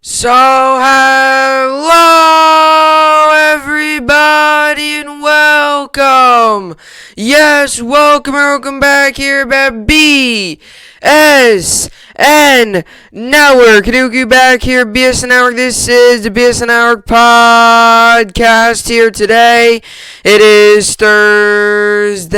So, hello everybody and welcome. Yes, welcome back here at BSN Network. Kaduki back here, BSN Network. This is the BSN Network podcast here today. It is Thursday,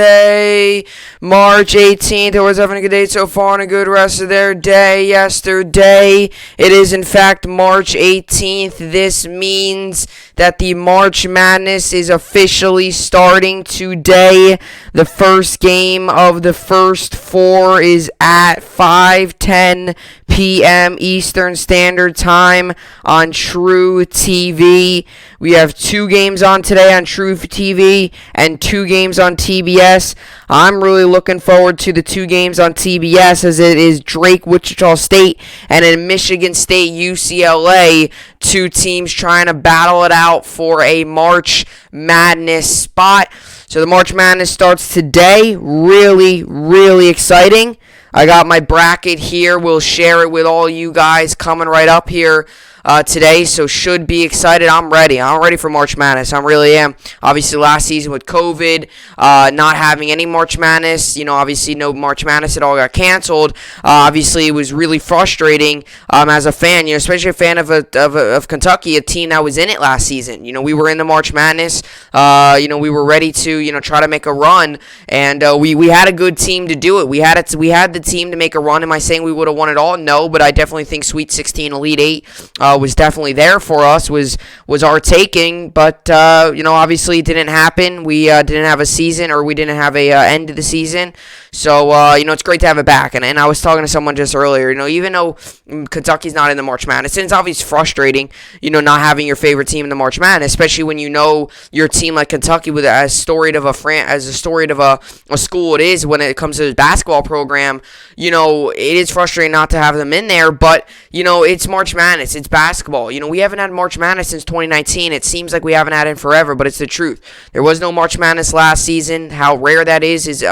March 18th. Everyone's having a good day so far and a good rest of their day yesterday. It is, in fact, March 18th. This means that the March Madness is officially starting today. The first game of the first four is at 5:10 p.m. Eastern Standard Time on True TV. We have 2 games on today on True TV and 2 games on TBS. I'm really looking forward to the 2 games on TBS, as it is Drake, Wichita State, and in Michigan State, UCLA. 2 teams trying to battle it out for a March Madness spot. So the March Madness starts today. Really exciting. I got my bracket here. We'll share it with all you guys coming right up here today, so should be excited. I'm ready for March Madness. I really am. Obviously, last season with COVID, not having any March Madness, obviously no March Madness, it all got canceled. Obviously, it was really frustrating as a fan, especially a fan of Kentucky, a team that was in it last season. We were in the March Madness. We were ready to, try to make a run, and we had a good team to do it. We had the team to make a run. Am I saying we would have won it all? No, but I definitely think Sweet 16, Elite 8 was definitely there for us, was our taking, but obviously it didn't happen. We didn't have a season, or we didn't have a end to the season, so it's great to have it back. And I was talking to someone just earlier, even though Kentucky's not in the March Madness, and it's obviously frustrating, not having your favorite team in the March Madness, especially when your team like Kentucky, with as storied of a school it is when it comes to the basketball program, it is frustrating not to have them in there, but it's March Madness, it's basketball. We haven't had March Madness since 2019. It seems like we haven't had it in forever, but it's the truth. There was no March Madness last season. How rare that is it's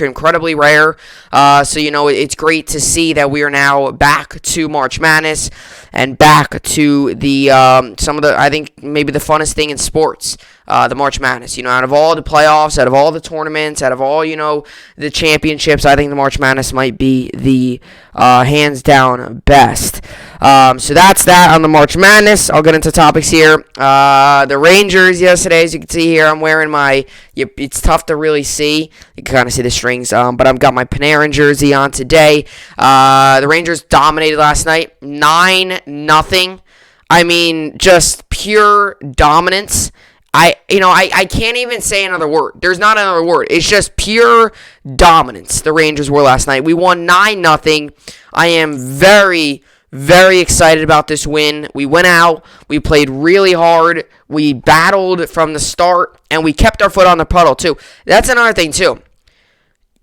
incredibly rare. So it's great to see that we are now back to March Madness and back to the I think maybe the funnest thing in sports. The March Madness, out of all the playoffs, out of all the tournaments, out of all, the championships, I think the March Madness might be the hands down best. So that's that on the March Madness. I'll get into topics here. The Rangers yesterday, as you can see here, I'm wearing it's tough to really see. You can kind of see the strings, but I've got my Panarin jersey on today. The Rangers dominated last night, 9-0. I mean, just pure dominance. I can't even say another word. There's not another word. It's just pure dominance the Rangers were last night. We won 9-0. I am very excited about this win. We went out. We played really hard. We battled from the start, and we kept our foot on the pedal, too. That's another thing, too.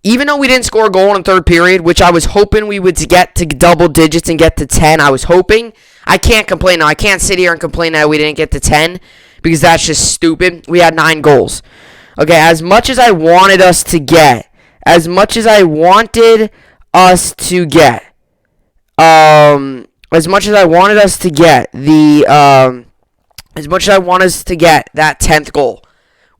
Even though we didn't score a goal in the third period, which I was hoping we would get to double digits and get to 10, I was hoping. I can't complain now. I can't sit here and complain that we didn't get to 10, because that's just stupid. We had 9 goals. Okay, as much as I wanted us to get, as much as I wanted that 10th goal,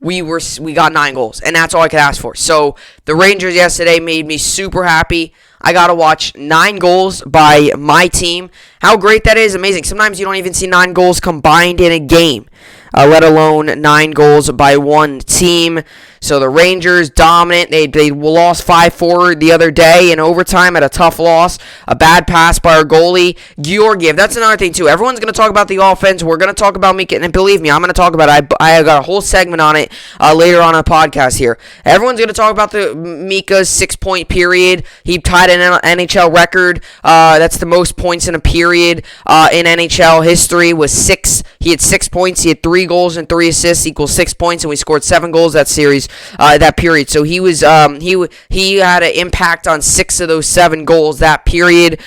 we got 9 goals, and that's all I could ask for. So the Rangers yesterday made me super happy. I got to watch 9 goals by my team. How great that is, amazing. Sometimes you don't even see 9 goals combined in a game, let alone 9 goals by one team. So the Rangers dominant. They lost 5-4 the other day in overtime at a tough loss. A bad pass by our goalie, Georgiev. That's another thing, too. Everyone's going to talk about the offense. We're going to talk about Mika, and believe me, I'm going to talk about it. I got a whole segment on it later on in the podcast here. Everyone's going to talk about the Mika's 6-point period. He tied an NHL record. That's the most points in a period in NHL history, was 6. He had 6 points. He had 3 goals and 3 assists, equals 6 points, and we scored 7 goals that series. That period. So he was he had an impact on 6 of those 7 goals that period.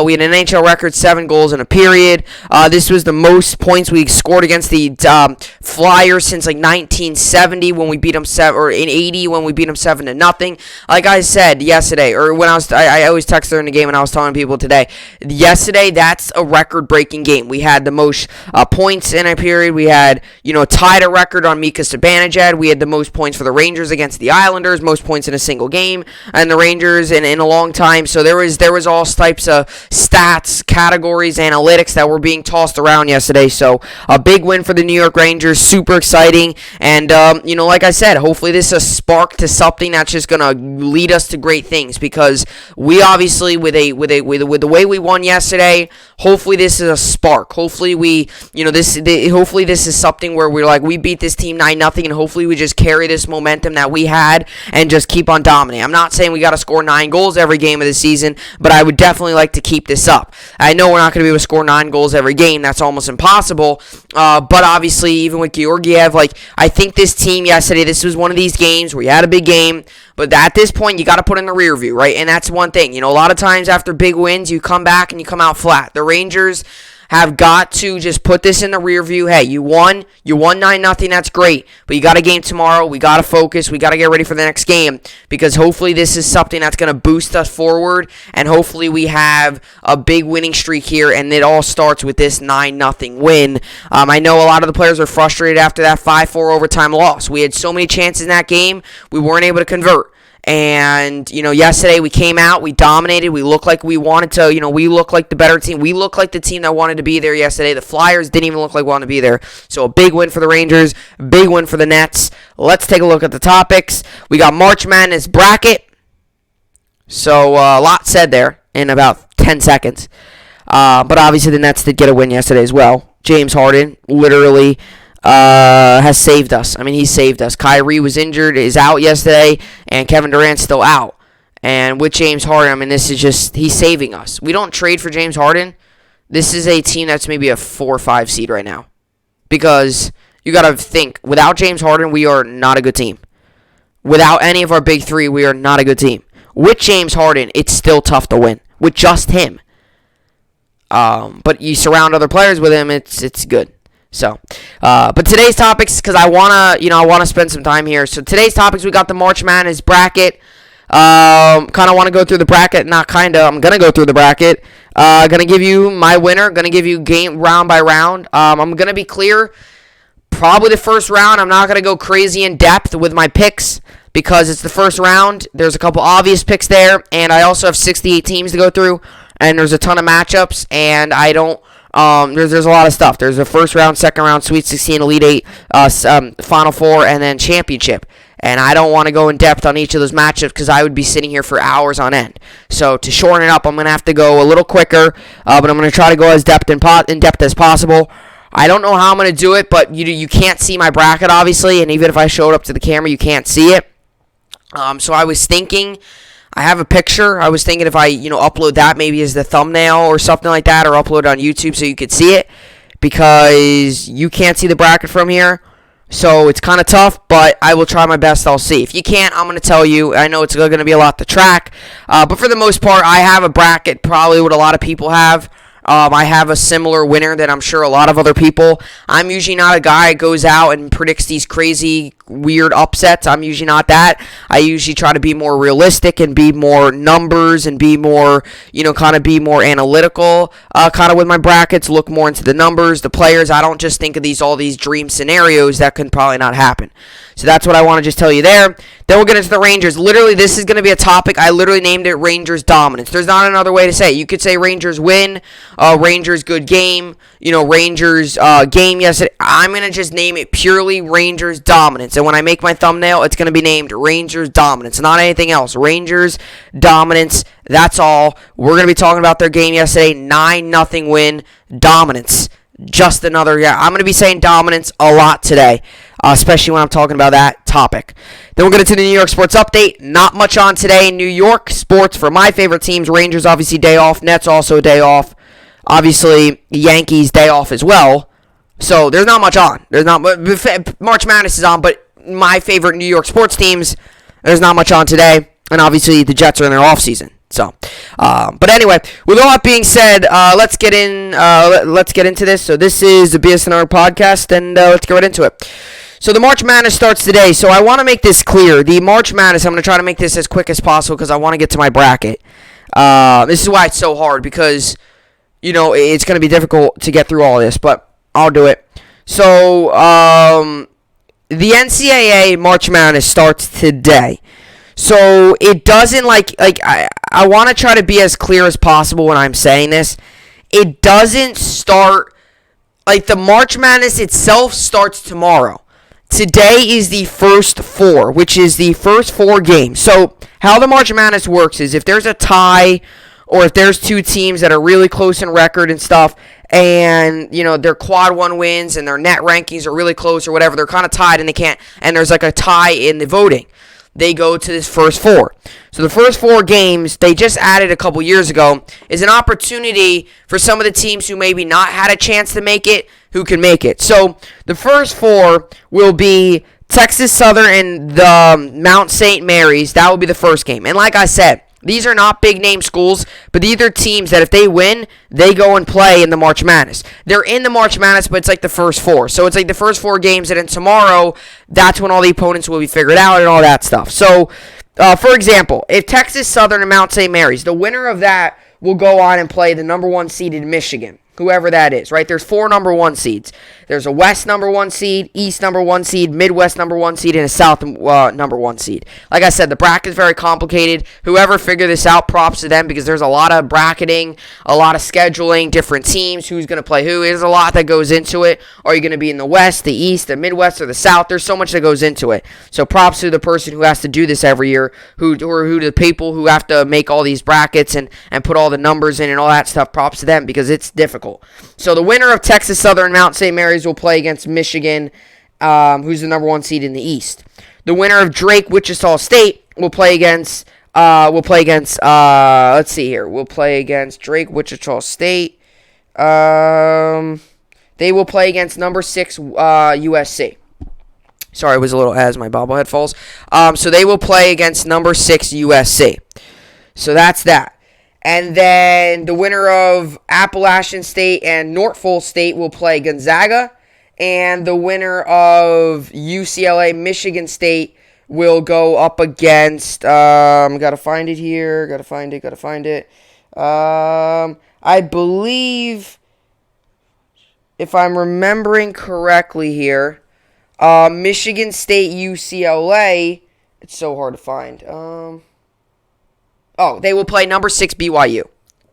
We had an NHL record 7 goals in a period. This was the most points we scored against the Flyers since like 1970 when we beat them or in 80 when we beat them 7-0. Like I said yesterday, or when I always text during the game and I was telling people today. Yesterday, that's a record-breaking game. We had the most points in a period. We had, tied a record on Mika Zibanejad. We had the most points for the Rangers against the Islanders, most points in a single game, and the Rangers in a long time. So there was all types of stats, categories, analytics that were being tossed around yesterday. So a big win for the New York Rangers, super exciting. And like I said, hopefully this is a spark to something that's just gonna lead us to great things, because we obviously with the way we won yesterday, hopefully this is a spark. Hopefully hopefully this is something where we're like, we beat this team 9-0, and hopefully we just carry this momentum that we had and just keep on dominating. I'm not saying we got to score 9 goals every game of the season, but I would definitely like to keep this up. I know we're not going to be able to score 9 goals every game. That's almost impossible. But obviously, even with Georgiev, I think this team yesterday, this was one of these games where you had a big game, but at this point, you got to put in the rear view, right? And that's one thing. A lot of times after big wins, you come back and you come out flat. The Rangers have got to just put this in the rear view. Hey, you won 9-0, that's great, but you got a game tomorrow. We got to focus. We got to get ready for the next game, because hopefully this is something that's going to boost us forward, and hopefully we have a big winning streak here, and it all starts with this 9-0 win. I know a lot of the players are frustrated after that 5-4 overtime loss. We had so many chances in that game, we weren't able to convert. And, yesterday we came out, we dominated, we looked like we wanted to, we looked like the better team. We looked like the team that wanted to be there yesterday. The Flyers didn't even look like wanted to be there. So a big win for the Rangers, big win for the Nets. Let's take a look at the topics. We got March Madness bracket. So a lot said there in about 10 seconds. But obviously the Nets did get a win yesterday as well. James Harden literally has saved us. I mean, he saved us. Kyrie was injured, is out yesterday, and Kevin Durant's still out. And with James Harden, I mean, this is just, he's saving us. We don't trade for James Harden. This is a team that's maybe a 4 or 5 seed right now. Because you got to think, without James Harden, we are not a good team. Without any of our big three, we are not a good team. With James Harden, it's still tough to win. With just him. But you surround other players with him, it's good. So, but today's topics, because I wanna spend some time here. So today's topics, we got the March Madness bracket. Kind of want to go through the bracket. Not kind of. I'm gonna go through the bracket. Gonna give you my winner. Gonna give you game round by round. I'm gonna be clear. Probably the first round, I'm not gonna go crazy in depth with my picks, because it's the first round. There's a couple obvious picks there, and I also have 68 teams to go through, and there's a ton of matchups, and I don't. There's a lot of stuff. There's a first round, second round, Sweet 16, Elite 8, Final Four, and then Championship. And I don't want to go in depth on each of those matchups, because I would be sitting here for hours on end. So to shorten it up, I'm going to have to go a little quicker, but I'm going to try to go as in depth as possible. I don't know how I'm going to do it, but you can't see my bracket, obviously, and even if I showed up to the camera, you can't see it. So I was thinking, I have a picture. I was thinking if I, upload that maybe as the thumbnail or something like that, or upload it on YouTube so you could see it, because you can't see the bracket from here. So it's kind of tough, but I will try my best. I'll see. If you can't, I'm going to tell you. I know it's going to be a lot to track, but for the most part, I have a bracket, probably what a lot of people have. I have a similar winner that I'm sure a lot of other people. I'm usually not a guy that goes out and predicts these crazy, weird upsets. I'm usually not that. I usually try to be more realistic and be more numbers and be more, kind of be more analytical, kind of with my brackets, look more into the numbers, the players. I don't just think of all these dream scenarios that can probably not happen. So that's what I want to just tell you there. Then we'll get into the Rangers. Literally, this is going to be a topic. I literally named it Rangers Dominance. There's not another way to say it. You could say Rangers win, Rangers good game, Rangers game yesterday. I'm going to just name it purely Rangers Dominance. And when I make my thumbnail, it's going to be named Rangers Dominance, not anything else. Rangers Dominance, that's all. We're going to be talking about their game yesterday, 9-0 win, dominance. Just another, I'm going to be saying dominance a lot today, especially when I'm talking about that topic. Then we'll get into the New York sports update. Not much on today. New York sports for my favorite teams. Rangers, obviously, day off. Nets, also day off. Obviously, Yankees, day off as well. So, there's not much on. March Madness is on, but my favorite New York sports teams, there's not much on today. And obviously, the Jets are in their off season. So, but anyway, with all that being said, let's get into this. So this is the BSN podcast, and let's get right into it. So the March Madness starts today. So I want to make this clear. The March Madness, I'm going to try to make this as quick as possible because I want to get to my bracket. This is why it's so hard, because it's going to be difficult to get through all this, but I'll do it. So, the NCAA March Madness starts today. So, it doesn't I want to try to be as clear as possible when I'm saying this. It doesn't start, the March Madness itself starts tomorrow. Today is the first four, which is the first four games. So, how the March Madness works is if there's a tie or if there's two teams that are really close in record and stuff, and, their quad one wins and their net rankings are really close or whatever, they're kind of tied and there's a tie in the voting. They go to this first four. So the first four games they just added a couple years ago is an opportunity for some of the teams who maybe not had a chance to make it, who can make it. So the first four will be Texas Southern and the Mount St. Mary's. That will be the first game. And like I said, these are not big name schools, but these are teams that if they win, they go and play in the March Madness. They're in the March Madness, but it's like the first four. So it's like the first four games, and then tomorrow, that's when all the opponents will be figured out and all that stuff. So, for example, if Texas Southern and Mount St. Mary's, the winner of that will go on and play the number one seeded Michigan. Whoever that is, right? There's four number one seeds. There's a West number one seed, East number one seed, Midwest number one seed, and a South number one seed. Like I said, the bracket is very complicated. Whoever figured this out, props to them because there's a lot of bracketing, a lot of scheduling, different teams, who's going to play who. There's a lot that goes into it. Are you going to be in the West, the East, the Midwest, or the South? There's so much that goes into it. So props to the person who has to do this every year, who the people who have to make all these brackets and put all the numbers in and all that stuff. Props to them because it's difficult. So the winner of Texas Southern and Mount St. Mary's will play against Michigan, who's the number one seed in the East. The winner of Drake Wichita State will play against let's see here. We'll play against Drake Wichita State. They will play against number 6 USC. Sorry, it was a little as my bobblehead falls. So they will play against number 6 USC. So that's that. And then the winner of Appalachian State and Norfolk State will play Gonzaga. And the winner of UCLA Michigan State will go up against, gotta find it here, gotta find it. I believe, if I'm remembering correctly here, Michigan State UCLA, it's so hard to find. They will play number 6 BYU.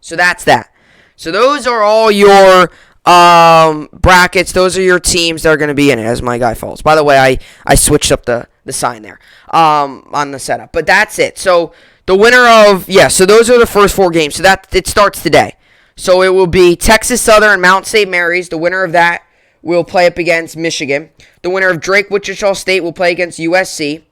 So that's that. So those are all your brackets. Those are your teams that are going to be in it as my guy falls. By the way, I switched up the sign there on the setup. But that's it. So the winner of, so those are the first four games. So that it starts today. So it will be Texas Southern and Mount St. Mary's. The winner of that will play up against Michigan. The winner of Drake Wichita State will play against USC.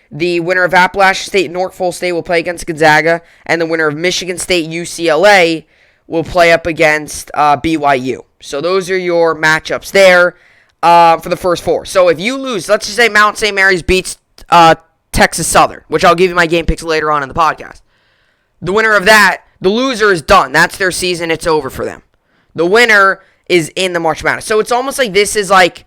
The winner of Appalachian State and Norfolk State will play against Gonzaga. And the winner of Michigan State UCLA will play up against BYU. So those are your matchups there for the first four. So if you lose, let's just say Mount St. Mary's beats Texas Southern, which I'll give you my game picks later on in the podcast. The winner of that, the loser is done. That's their season. It's over for them. The winner is in the March Madness. So it's almost like this is like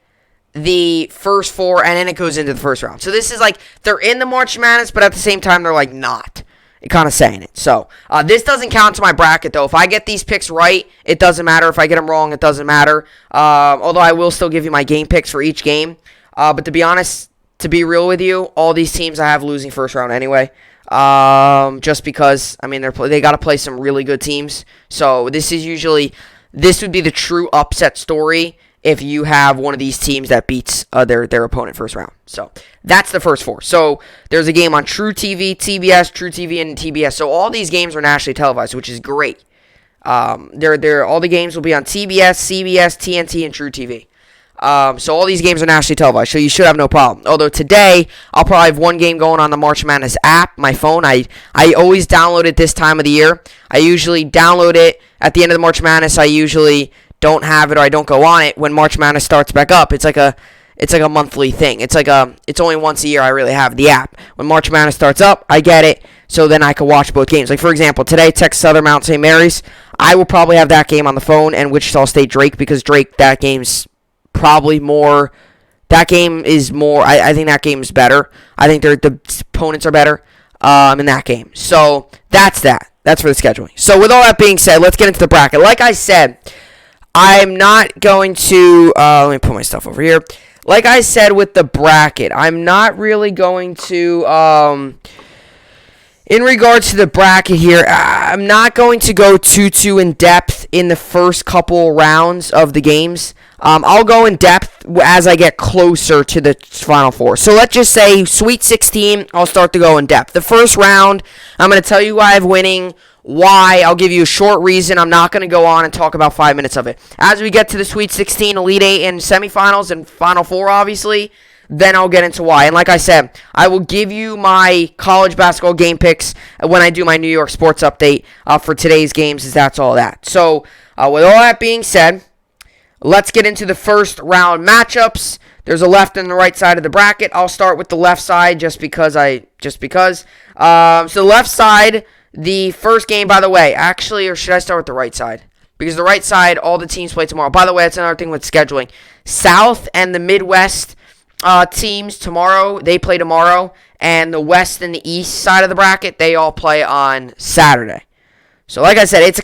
the first four, and then it goes into the first round. So this is like they're in the March Madness, but at the same time, they're like not. Kind of saying it. So this doesn't count to my bracket, though. If I get these picks right, it doesn't matter. If I get them wrong, it doesn't matter. Although I will still give you my game picks for each game. But to be honest, to be real with you, all these teams I have losing first round anyway. Just because, I mean, they got to play some really good teams. So this would be the true upset story if you have one of these teams that beats their opponent first round. So that's the first four. So there's a game on True TV, TBS, True TV, and TBS. So all these games are nationally televised, which is great. All the games will be on TBS, CBS, TNT, and True TV. So all these games are nationally televised, so you should have no problem. Although today, I'll probably have one game going on the March Madness app, my phone. I always download it this time of the year. I usually download it at the end of the March Madness. I usually don't have it or I don't go on it when March Madness starts back up. It's like a monthly thing. It's only once a year I really have the app. When March Madness starts up, I get it, so then I can watch both games. Like, for example, today, Texas Southern, Mount St. Mary's. I will probably have that game on the phone, and Wichita State Drake, because Drake, that game's probably more. That game is more. I think that game is better. I think the opponents are better in that game. So that's that. That's for the scheduling. So with all that being said, let's get into the bracket. Like I said, I'm not going to, let me put my stuff over here. Like I said with the bracket, I'm not really going to, in regards to the bracket here, I'm not going to go too in depth in the first couple rounds of the games. I'll go in depth as I get closer to the Final Four. So let's just say Sweet 16, I'll start to go in depth. The first round, I'm going to tell you who I have winning, why. I'll give you a short reason. I'm not going to go on and talk about 5 minutes of it. As we get to the Sweet 16, Elite 8, and semifinals, and Final Four, obviously, then I'll get into why. And like I said, I will give you my college basketball game picks when I do my New York sports update for today's games, as that's all that. So with all that being said, let's get into the first round matchups. There's a left and the right side of the bracket. I'll start with the left side just because. So the left side, the first game, by the way, actually, or should I start with the right side? Because the right side, all the teams play tomorrow. By the way, that's another thing with scheduling. South and the Midwest teams tomorrow, they play tomorrow. And the West and the East side of the bracket, they all play on Saturday. So like I said, it's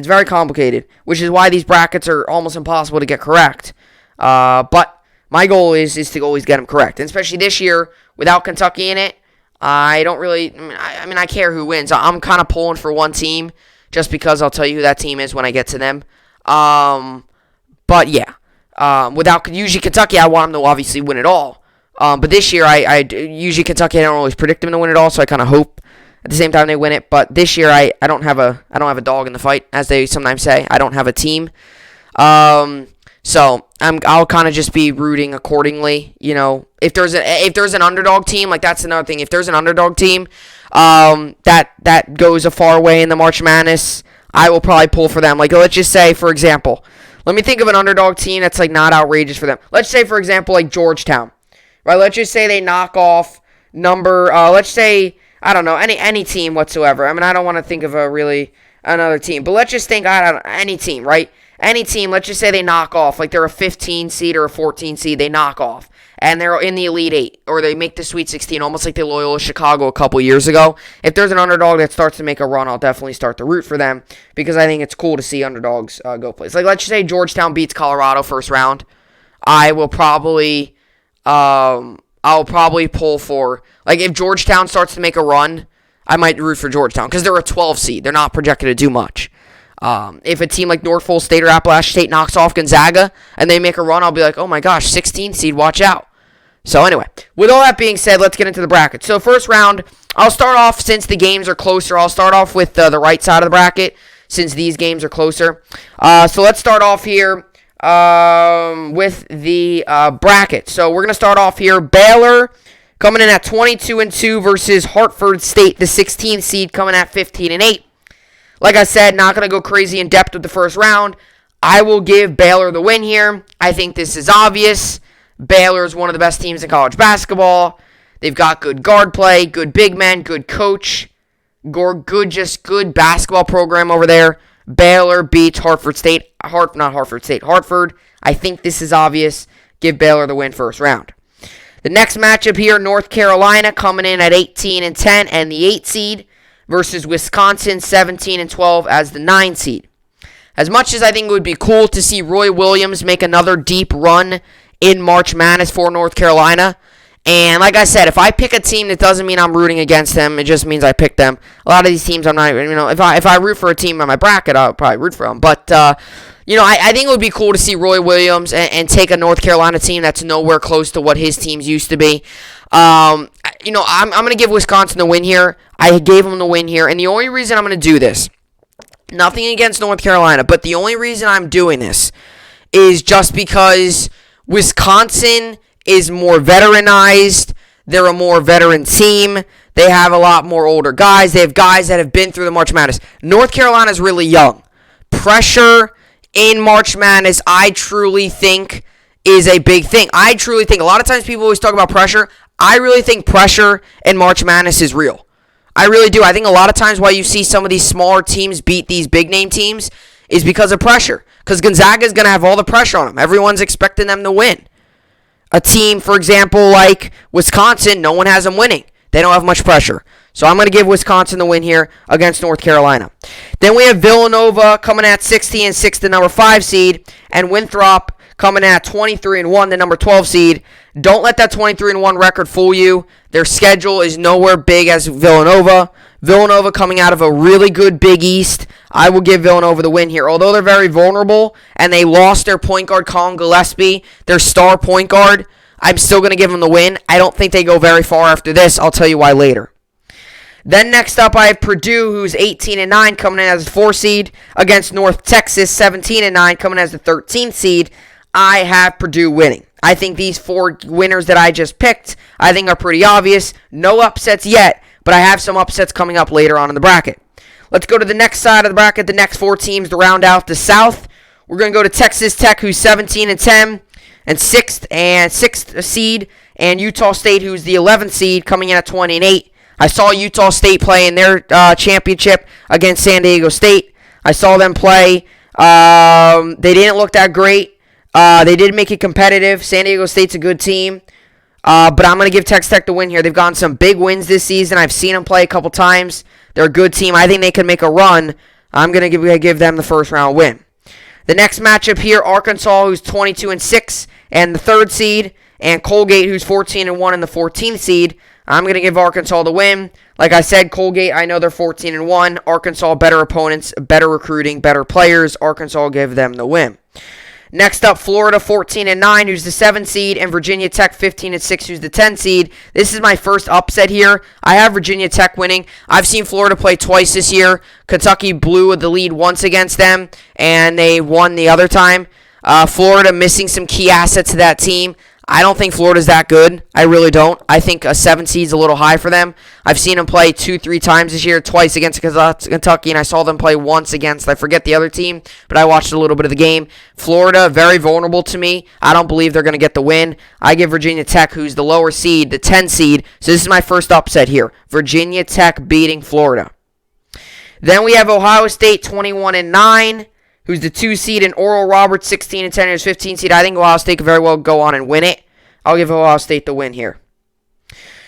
very complicated, which is why these brackets are almost impossible to get correct. But my goal is to always get them correct. And especially this year, without Kentucky in it, I don't really, I care who wins. I'm kind of pulling for one team, just because I'll tell you who that team is when I get to them. But yeah, without usually Kentucky, I want them to obviously win it all. But this year, I usually Kentucky, I don't always predict them to win it all, so I kind of hope at the same time they win it. But this year, I don't have a dog in the fight, as they sometimes say. I don't have a team. So I'll kind of just be rooting accordingly. You know, if there's an underdog team, like that's another thing. If there's an underdog team, that goes a far way in the March Madness, I will probably pull for them. Like let's just say, for example, let me think of an underdog team that's like not outrageous for them. Let's say, for example, like Georgetown, right? Let's just say they knock off let's say, I don't know, any team whatsoever. I mean, I don't want to think of another team, but let's just think, any team, right? Any team, let's just say they knock off, like they're a 15 seed or a 14 seed, they knock off, and they're in the Elite 8, or they make the Sweet 16, almost like the Loyola Chicago a couple years ago. If there's an underdog that starts to make a run, I'll definitely start to root for them, because I think it's cool to see underdogs go places. Like, let's just say Georgetown beats Colorado first round. I will probably, I'll probably pull for, like, if Georgetown starts to make a run, I might root for Georgetown, because they're a 12 seed. They're not projected to do much. If a team like Norfolk State or Appalachian State knocks off Gonzaga and they make a run, I'll be like, oh my gosh, 16 seed, watch out. So anyway, with all that being said, let's get into the bracket. So first round, I'll start off, since the games are closer, I'll start off with the right side of the bracket, since these games are closer. So let's start off here with the bracket. So we're going to start off here. Baylor coming in at 22-2 versus Hartford State, the 16th seed, coming at 15-8. Like I said, not going to go crazy in depth with the first round. I will give Baylor the win here. I think this is obvious. Baylor is one of the best teams in college basketball. They've got good guard play, good big men, good coach, good basketball program over there. Baylor beats Hartford. I think this is obvious. Give Baylor the win first round. The next matchup here, North Carolina coming in at 18-10 and the 8 seed, versus Wisconsin, 17-12 as the 9 seed. As much as I think it would be cool to see Roy Williams make another deep run in March Madness for North Carolina, and like I said, if I pick a team, that doesn't mean I'm rooting against them. It just means I pick them. A lot of these teams, I'm not even, if I root for a team on my bracket, I'll probably root for them. But, I think it would be cool to see Roy Williams and take a North Carolina team that's nowhere close to what his teams used to be. I'm going to give Wisconsin the win here. I gave them the win here, and the only reason I'm going to do this, nothing against North Carolina, but the only reason I'm doing this is just because Wisconsin is more veteranized. They're a more veteran team. They have a lot more older guys. They have guys that have been through the March Madness. North Carolina is really young. Pressure in March Madness, I truly think, is a big thing. I truly think, a lot of times people always talk about pressure. I really think pressure in March Madness is real. I really do. I think a lot of times why you see some of these smaller teams beat these big-name teams is because of pressure. Because Gonzaga is going to have all the pressure on them. Everyone's expecting them to win. A team, for example, like Wisconsin, no one has them winning. They don't have much pressure. So I'm going to give Wisconsin the win here against North Carolina. Then we have Villanova coming at 16-6, the number 5 seed, and Winthrop coming at 23-1, the number 12 seed. Don't let that 23-1 record fool you. Their schedule is nowhere big as Villanova. Villanova coming out of a really good Big East. I will give Villanova the win here. Although they're very vulnerable and they lost their point guard, Colin Gillespie, their star point guard, I'm still going to give them the win. I don't think they go very far after this. I'll tell you why later. Then next up, I have Purdue, who's 18-9, coming in as a 4 seed, against North Texas, 17-9, coming in as the 13th seed. I have Purdue winning. I think these 4 winners that I just picked, I think are pretty obvious. No upsets yet, but I have some upsets coming up later on in the bracket. Let's go to the next side of the bracket, the next 4 teams to round out the South. We're going to go to Texas Tech, who's 17-10, and 6th seed, and Utah State, who's the 11th seed, coming in at 20-8. I saw Utah State play in their championship against San Diego State. I saw them play. They didn't look that great. They did make it competitive. San Diego State's a good team. But I'm going to give Texas Tech the win here. They've gotten some big wins this season. I've seen them play a couple times. They're a good team. I think they can make a run. I'm going to give them the first round win. The next matchup here, Arkansas, who's 22-6, and the 3rd seed, and Colgate, who's 14-1 and the 14th seed. I'm going to give Arkansas the win. Like I said, Colgate, I know they're 14-1. Arkansas, better opponents, better recruiting, better players. Arkansas will give them the win. Next up, Florida, 14-9, who's the 7th seed, and Virginia Tech, 15-6, who's the 10th seed. This is my first upset here. I have Virginia Tech winning. I've seen Florida play twice this year. Kentucky blew the lead once against them, and they won the other time. Florida missing some key assets to that team. I don't think Florida's that good. I really don't. I think a 7 seed's a little high for them. I've seen them play 2-3 times this year, twice against Kentucky, and I saw them play once against, I forget the other team, but I watched a little bit of the game. Florida, very vulnerable to me. I don't believe they're going to get the win. I give Virginia Tech, who's the lower seed, the 10 seed. So this is my first upset here. Virginia Tech beating Florida. Then we have Ohio State, 21-9. Who's the 2 seed, and Oral Roberts, 16-10, who's 15 seed. I think Ohio State could very well go on and win it. I'll give Ohio State the win here.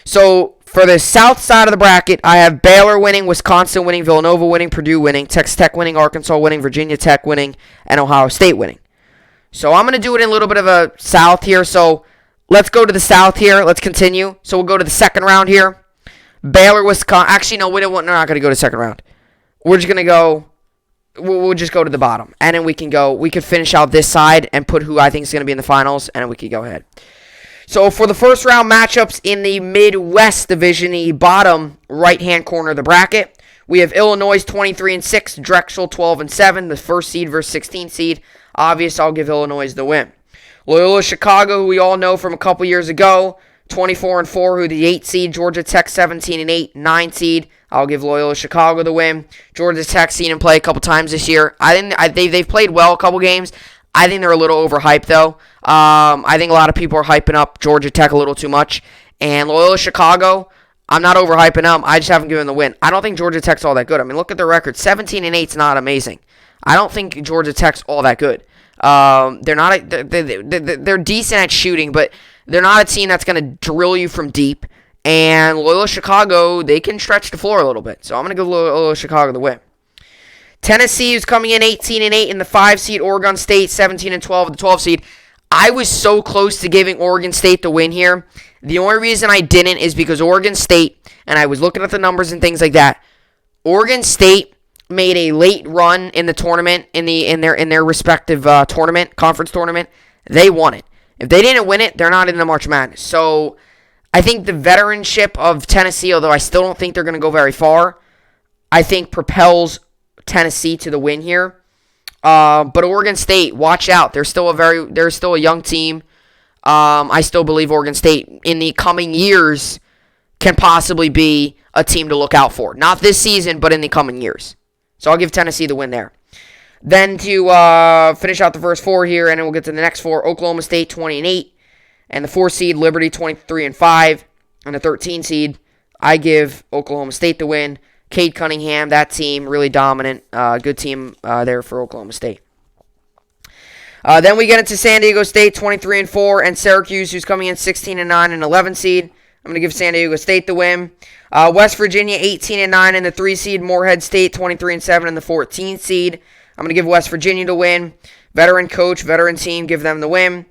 So, for the south side of the bracket, I have Baylor winning, Wisconsin winning, Villanova winning, Purdue winning, Texas Tech winning, Arkansas winning, Virginia Tech winning, and Ohio State winning. So, I'm going to do it in a little bit of a south here. So, let's go to the south here. Let's continue. So, we'll go to the second round here. Baylor, Wisconsin. Actually, no, we're not going to go to second round. We're just going to go... We'll just go to the bottom, and then we could finish out this side and put who I think is going to be in the finals, and then we could go ahead. So for the first round matchups in the Midwest Division, the bottom right-hand corner of the bracket, we have Illinois 23-6, Drexel 12-7, the 1st seed versus 16th seed. Obvious, I'll give Illinois the win. Loyola Chicago, who we all know from a couple years ago, 24-4, who the 8th seed. Georgia Tech 17-8, 9th seed. I'll give Loyola Chicago the win. Georgia Tech seen him play a couple times this year. I think they've played well a couple games. I think they're a little overhyped though. I think a lot of people are hyping up Georgia Tech a little too much. And Loyola Chicago, I'm not overhyping them. I just haven't given them the win. I don't think Georgia Tech's all that good. I mean, look at their record. 17-8 is not amazing. I don't think Georgia Tech's all that good. They're decent at shooting, but they're not a team that's going to drill you from deep. And Loyola Chicago, they can stretch the floor a little bit. So I'm going to give Loyola Chicago the win. Tennessee is coming in 18-8 in the 5 seed. Oregon State 17-12 in the 12 seed. I was so close to giving Oregon State the win here. The only reason I didn't is because Oregon State, and I was looking at the numbers and things like that. Oregon State made a late run in the tournament, in their respective conference tournament. They won it. If they didn't win it, they're not in the March Madness. So I think the veteranship of Tennessee, although I still don't think they're going to go very far, I think propels Tennessee to the win here. But Oregon State, watch out. They're still a young team. I still believe Oregon State in the coming years can possibly be a team to look out for. Not this season, but in the coming years. So I'll give Tennessee the win there. Then to finish out the first 4 here, and then we'll get to the next 4. Oklahoma State 20-8, and the 4 seed Liberty 23-5, and the 13 seed I give Oklahoma State the win. Cade Cunningham, that team really dominant, good team there for Oklahoma State. Then we get into San Diego State 23-4, and Syracuse, who's coming in 16-9 and 11 seed. I'm going to give San Diego State the win. West Virginia 18-9 in the 3 seed. Morehead State 23-7 in the 14 seed. I'm going to give West Virginia the win. Veteran coach, veteran team, give them the win.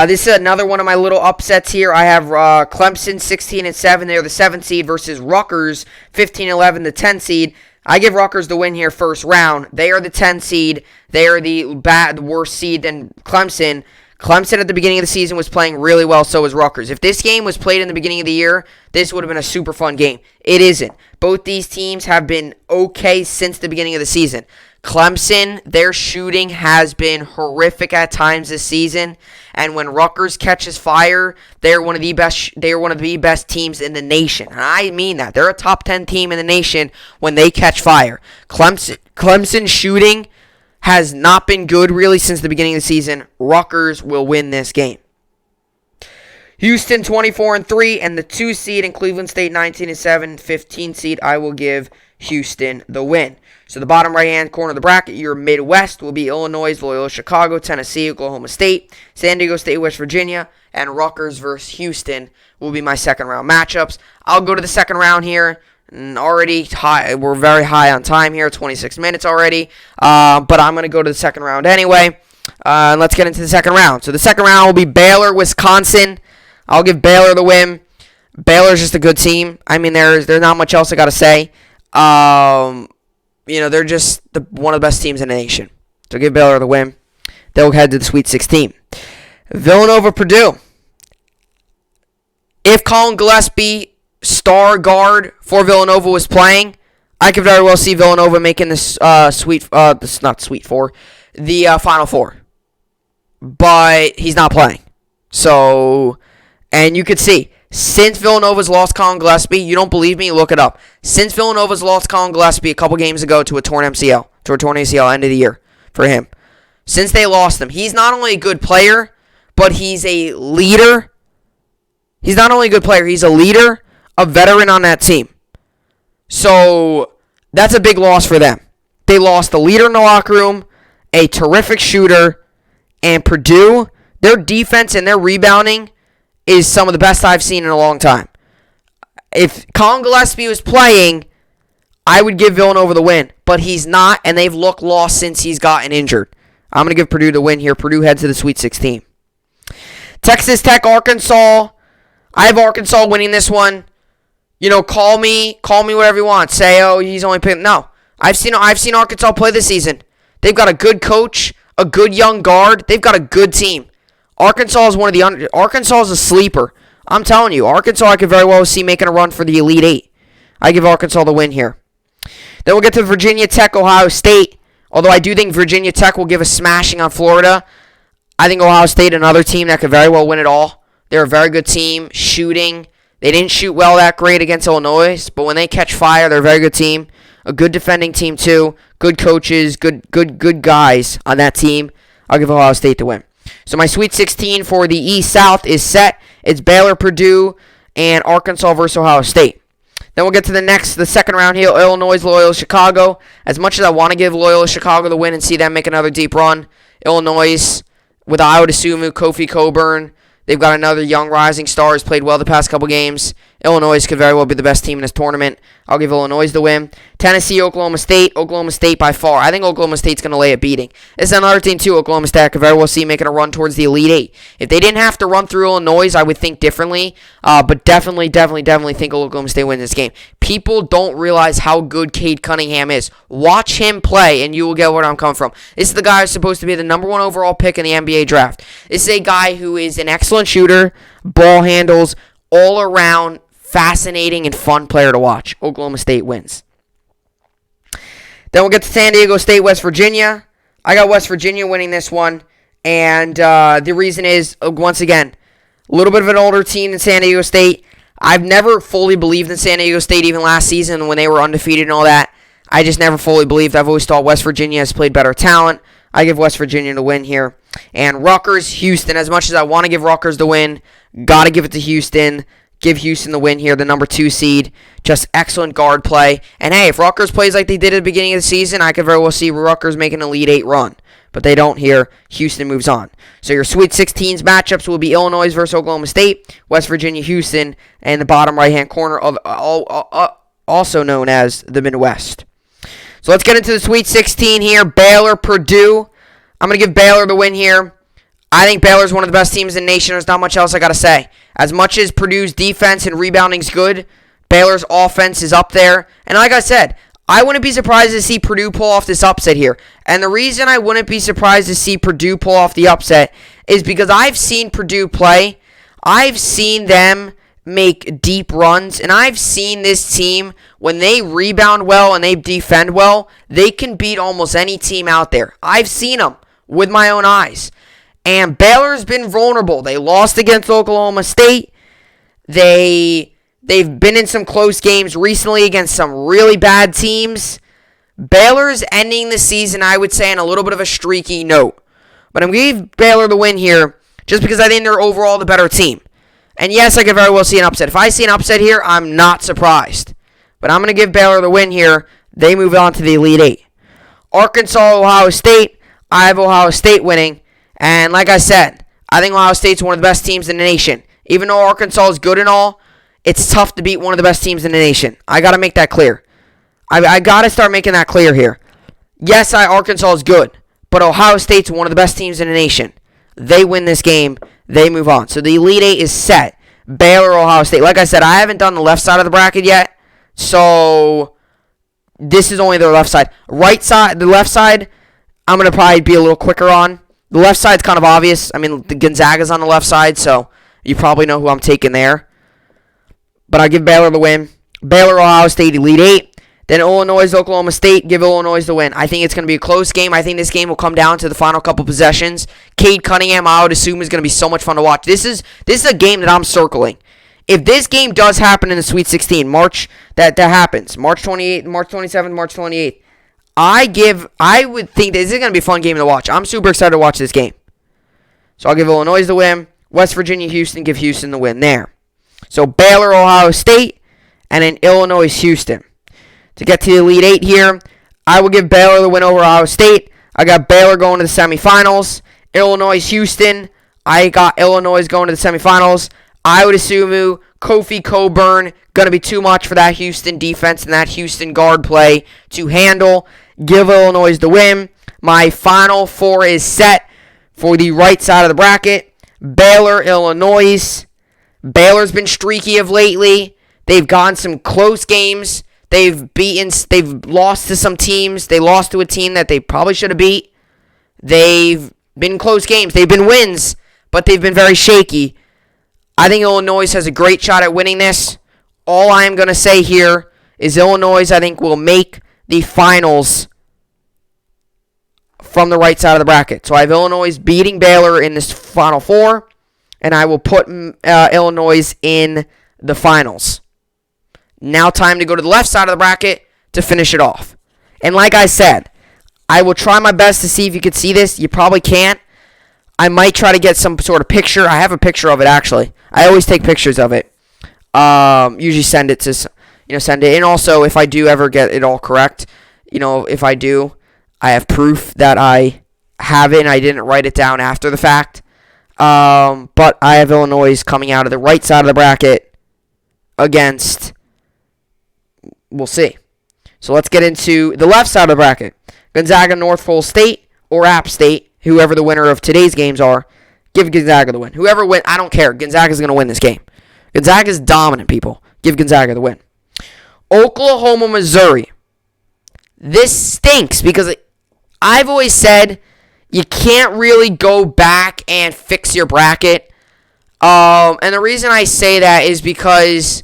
This is another one of my little upsets here. I have Clemson 16-7. They're the 7th seed versus Rutgers 15-11, the 10 seed. I give Rutgers the win here first round. They are the 10 seed. They are the worse seed than Clemson. Clemson at the beginning of the season was playing really well, so was Rutgers. If this game was played in the beginning of the year, this would have been a super fun game. It isn't. Both these teams have been okay since the beginning of the season. Clemson, their shooting has been horrific at times this season, and when Rutgers catches fire, they're one of the best teams in the nation. And I mean that. They're a top 10 team in the nation when they catch fire. Clemson shooting has not been good really since the beginning of the season. Rutgers will win this game. Houston 24-3 and the 2 seed, and Cleveland State 19-7, 15 seed. I will give Houston the win. So the bottom right-hand corner of the bracket, your Midwest will be Illinois, Loyola Chicago, Tennessee, Oklahoma State, San Diego State, West Virginia, and Rutgers versus Houston will be my second-round matchups. I'll go to the second round here. Already high, we're very high on time here, 26 minutes already. But I'm going to go to the second round anyway. Let's get into the second round. So the second round will be Baylor, Wisconsin. I'll give Baylor the win. Baylor's just a good team. I mean, there's not much else I got to say. They're just one of the best teams in the nation. So give Baylor the win. They'll head to the Sweet 16. Villanova, Purdue. If Colin Gillespie, star guard for Villanova, was playing, I could very well see Villanova making this the Final Four. But he's not playing. So, and you could see, since Villanova's lost Colin Gillespie, you don't believe me? Look it up. Since Villanova's lost Colin Gillespie a couple games ago to a torn ACL end of the year for him. Since they lost him, he's not only a good player, but he's a leader. He's not only a good player, he's a leader, a veteran on that team. So, that's a big loss for them. They lost a leader in the locker room, a terrific shooter, and Purdue, their defense and their rebounding is some of the best I've seen in a long time. If Colin Gillespie was playing, I would give Villanova the win. But he's not, and they've looked lost since he's gotten injured. I'm going to give Purdue the win here. Purdue heads to the Sweet 16. Texas Tech, Arkansas. I have Arkansas winning this one. Call me whatever you want. Say, oh, he's only picking. No, I've seen Arkansas play this season. They've got a good coach, a good young guard. They've got a good team. Arkansas is a sleeper. I'm telling you, Arkansas I could very well see making a run for the Elite Eight. I give Arkansas the win here. Then we'll get to Virginia Tech, Ohio State. Although I do think Virginia Tech will give a smashing on Florida, I think Ohio State, another team that could very well win it all. They're a very good team, shooting. They didn't shoot well that great against Illinois, but when they catch fire, they're a very good team. A good defending team too. Good coaches, good guys on that team. I'll give Ohio State the win. So my Sweet 16 for the East-South is set. It's Baylor, Purdue, and Arkansas versus Ohio State. Then we'll get to the second round here. Illinois, Loyola, Chicago. As much as I want to give Loyola, Chicago the win and see them make another deep run, Illinois, with Ayo Dosunmu, Kofi Cockburn, they've got another young rising star who's played well the past couple games. Illinois could very well be the best team in this tournament. I'll give Illinois the win. Tennessee, Oklahoma State by far. I think Oklahoma State's going to lay a beating. This is another team, too, Oklahoma State I could very well see making a run towards the Elite Eight. If they didn't have to run through Illinois, I would think differently. But definitely think Oklahoma State wins this game. People don't realize how good Cade Cunningham is. Watch him play, and you will get where I'm coming from. This is the guy who's supposed to be the number 1 overall pick in the NBA draft. This is a guy who is an excellent shooter, ball handles, all around fascinating and fun player to watch. Oklahoma State wins. Then we'll get to San Diego State, West Virginia. I got West Virginia winning this one. And the reason is, once again, a little bit of an older team than San Diego State. I've never fully believed in San Diego State, even last season when they were undefeated and all that. I just never fully believed. I've always thought West Virginia has played better talent. I give West Virginia the win here. And Rutgers, Houston. As much as I want to give Rutgers the win, got to give it to Houston. Give Houston the win here, the number 2 seed. Just excellent guard play. And hey, if Rutgers plays like they did at the beginning of the season, I could very well see Rutgers make an Elite Eight run. but they don't here. Houston moves on. So your Sweet 16s matchups will be Illinois versus Oklahoma State, West Virginia, Houston, and the bottom right-hand corner of also known as the Midwest. So let's get into the Sweet 16 here. Baylor, Purdue. I'm going to give Baylor the win here. I think Baylor's one of the best teams in the nation. There's not much else I got to say. As much as Purdue's defense and rebounding is good, Baylor's offense is up there. And like I said, I wouldn't be surprised to see Purdue pull off this upset here. And the reason I wouldn't be surprised to see Purdue pull off the upset is because I've seen Purdue play. I've seen them make deep runs. And I've seen this team, when they rebound well and they defend well, they can beat almost any team out there. I've seen them with my own eyes. And Baylor's been vulnerable. They lost against Oklahoma State. They've been in some close games recently against some really bad teams. Baylor's ending the season, I would say, on a little bit of a streaky note. But I'm going to give Baylor the win here just because I think they're overall the better team. And yes, I could very well see an upset. If I see an upset here, I'm not surprised. But I'm going to give Baylor the win here. They move on to the Elite Eight. Arkansas, Ohio State. I have Ohio State winning. And like I said, I think Ohio State's one of the best teams in the nation. Even though Arkansas is good and all, it's tough to beat one of the best teams in the nation. I got to make that clear. I got to start making that clear here. Yes, Arkansas is good, but Ohio State's one of the best teams in the nation. They win this game. They move on. So the Elite Eight is set. Baylor, Ohio State. Like I said, I haven't done the left side of the bracket yet, so this is only the left side. Right side, the left side, I'm going to probably be a little quicker on. The left side's kind of obvious. I mean, the Gonzaga's on the left side, so you probably know who I'm taking there. But I give Baylor the win. Baylor, Ohio State, Elite Eight. Then Illinois, Oklahoma State. Give Illinois the win. I think it's going to be a close game. I think this game will come down to the final couple possessions. Cade Cunningham, I would assume, is going to be so much fun to watch. This is a game that I'm circling. If this game does happen in the Sweet 16, that happens. March 28th, March 27th, March 28th. I would think this is going to be a fun game to watch. I'm super excited to watch this game. So I'll give Illinois the win. West Virginia, Houston, give Houston the win there. So Baylor, Ohio State, and then Illinois, Houston. To get to the Elite Eight here, I will give Baylor the win over Ohio State. I got Baylor going to the semifinals. Illinois, Houston. I got Illinois going to the semifinals. I would assume Kofi Cockburn going to be too much for that Houston defense and that Houston guard play to handle. Give Illinois the win. My final four is set for the right side of the bracket. Baylor, Illinois. Baylor's been streaky of lately. They've gone some close games. They've lost to some teams. They lost to a team that they probably should have beat. They've been close games. They've been wins, but they've been very shaky. I think Illinois has a great shot at winning this. All I'm going to say here is Illinois, I think, will make the finals from the right side of the bracket. So I have Illinois beating Baylor in this Final Four, and I will put Illinois in the finals. Now time to go to the left side of the bracket to finish it off. And like I said, I will try my best to see if you can see this. You probably can't. I might try to get some sort of picture. I have a picture of it, actually. I always take pictures of it. Usually send it to, send it. And also, if I do ever get it all correct, if I do, I have proof that I have it and I didn't write it down after the fact. But I have Illinois coming out of the right side of the bracket against, we'll see. So let's get into the left side of the bracket. Gonzaga, North Pole State, or App State. Whoever the winner of today's games are, give Gonzaga the win. Whoever wins, I don't care. Gonzaga's going to win this game. Gonzaga's dominant, people. Give Gonzaga the win. Oklahoma, Missouri. This stinks because I've always said you can't really go back and fix your bracket. And the reason I say that is because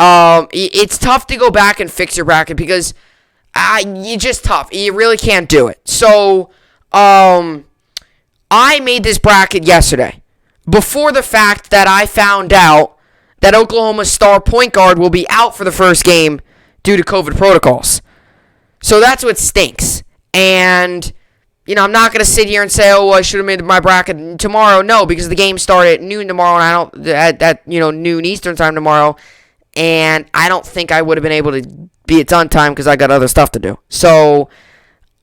it's tough to go back and fix your bracket because you're just tough. You really can't do it. So I made this bracket yesterday before the fact that I found out that Oklahoma's star point guard will be out for the first game due to COVID protocols. So that's what stinks. And, I'm not going to sit here and say, I should have made my bracket tomorrow. No, because the game started at noon tomorrow, and I don't, at noon Eastern time tomorrow. And I don't think I would have been able to be at done time because I got other stuff to do. So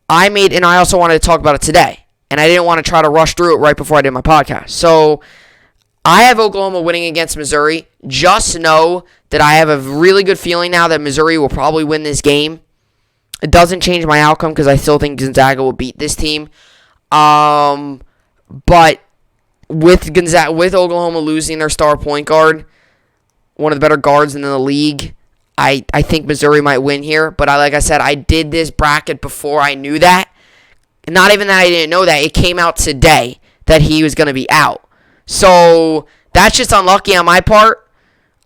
I also wanted to talk about it today. and I didn't want to try to rush through it right before I did my podcast. So I have Oklahoma winning against Missouri. Just know that I have a really good feeling now that Missouri will probably win this game. It doesn't change my outcome because I still think Gonzaga will beat this team. But with Oklahoma losing their star point guard, one of the better guards in the league, I think Missouri might win here. But like I said, I did this bracket before I knew that. Not even that I didn't know that. It came out today that he was going to be out. So that's just unlucky on my part.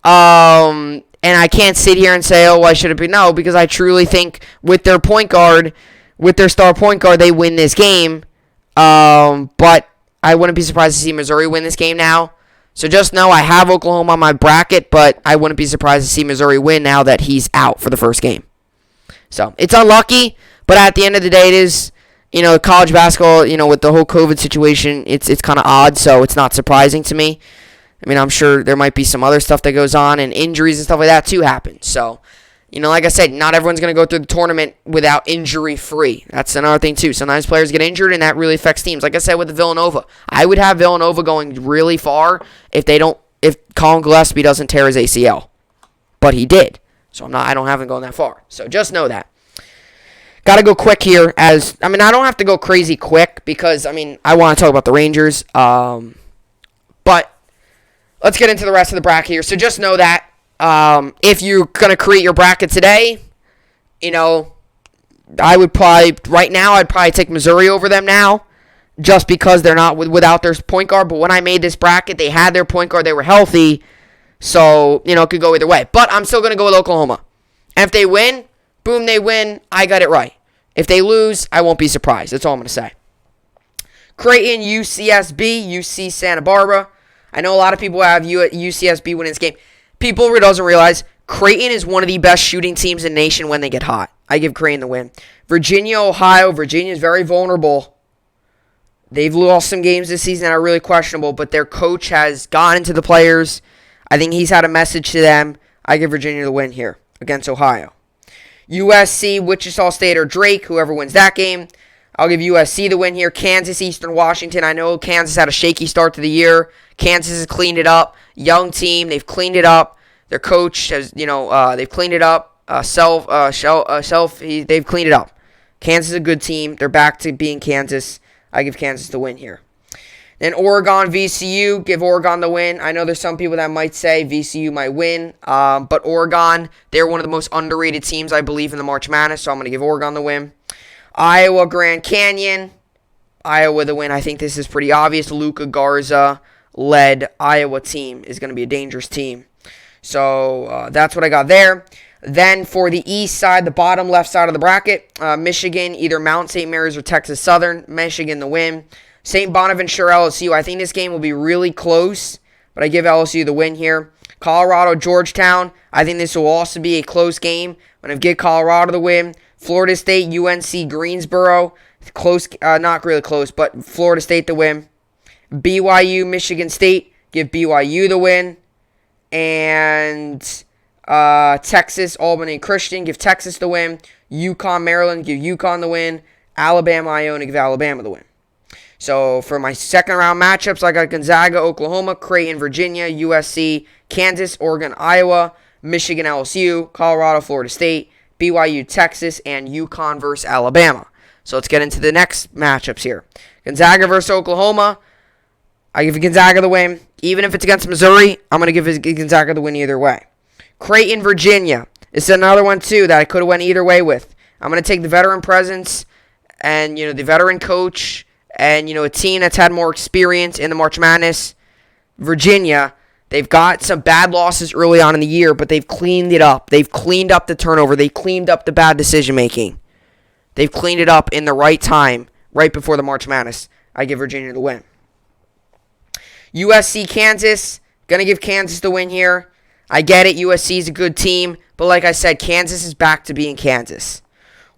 And I can't sit here and say, oh, why should it be? No, because I truly think with their point guard, with their star point guard, they win this game. But I wouldn't be surprised to see Missouri win this game now. So just know I have Oklahoma on my bracket, but I wouldn't be surprised to see Missouri win now that he's out for the first game. So it's unlucky, but at the end of the day, it is, college basketball, with the whole COVID situation, it's kind of odd, so it's not surprising to me. I mean, I'm sure there might be some other stuff that goes on, and injuries and stuff like that too happen. So, like I said, not everyone's going to go through the tournament without injury-free. That's another thing too. Sometimes players get injured, and that really affects teams. Like I said with the Villanova, I would have Villanova going really far if Colin Gillespie doesn't tear his ACL, but he did. So I don't have him going that far. So just know that. Got to go quick here I don't have to go crazy quick because, I want to talk about the Rangers. But let's get into the rest of the bracket here. So just know that if you're going to create your bracket today, I'd probably take Missouri over them now just because they're not without their point guard. But when I made this bracket, they had their point guard. They were healthy. So, it could go either way. But I'm still going to go with Oklahoma. And if they win, boom, they win. I got it right. If they lose, I won't be surprised. That's all I'm going to say. Creighton, UCSB, UC Santa Barbara. I know a lot of people have UCSB winning this game. People doesn't realize Creighton is one of the best shooting teams in the nation when they get hot. I give Creighton the win. Virginia, Ohio. Virginia is very vulnerable. They've lost some games this season that are really questionable, but their coach has gotten to the players. I think he's had a message to them. I give Virginia the win here against Ohio. USC, Wichita State, or Drake, whoever wins that game. I'll give USC the win here. Kansas, Eastern Washington. I know Kansas had a shaky start to the year. Kansas has cleaned it up. Young team, they've cleaned it up. Their coach has, they've cleaned it up. They've cleaned it up. Kansas is a good team. They're back to being Kansas. I give Kansas the win here. Then Oregon, VCU, give Oregon the win. I know there's some people that might say VCU might win, but Oregon, they're one of the most underrated teams, I believe, in the March Madness, so I'm going to give Oregon the win. Iowa, Grand Canyon, Iowa the win. I think this is pretty obvious. Luka Garza-led Iowa team is going to be a dangerous team. So that's what I got there. Then for the east side, the bottom left side of the bracket, Michigan, either Mount St. Mary's or Texas Southern. Michigan the win. St. Bonaventure, LSU. I think this game will be really close, but I give LSU the win here. Colorado, Georgetown. I think this will also be a close game. I'm going to give Colorado the win. Florida State, UNC, Greensboro. Close, not really close, but Florida State the win. BYU, Michigan State. Give BYU the win. And Texas, Albany, Christian. Give Texas the win. UConn, Maryland. Give UConn the win. Alabama, Iona. Give Alabama the win. So for my second round matchups, I got Gonzaga, Oklahoma, Creighton, Virginia, USC, Kansas, Oregon, Iowa, Michigan, LSU, Colorado, Florida State, BYU, Texas, and UConn versus Alabama. So let's get into the next matchups here. Gonzaga versus Oklahoma. I give Gonzaga the win. Even if it's against Missouri, I'm going to give Gonzaga the win either way. Creighton, Virginia. This is another one, too, that I could have went either way with. I'm going to take the veteran presence and, the veteran coach and, a team that's had more experience in the March Madness. Virginia, they've got some bad losses early on in the year, but they've cleaned it up. They've cleaned up the turnover. They cleaned up the bad decision-making. They've cleaned it up in the right time, right before the March Madness. I give Virginia the win. USC, Kansas. Going to give Kansas the win here. I get it. USC is a good team. But like I said, Kansas is back to being Kansas.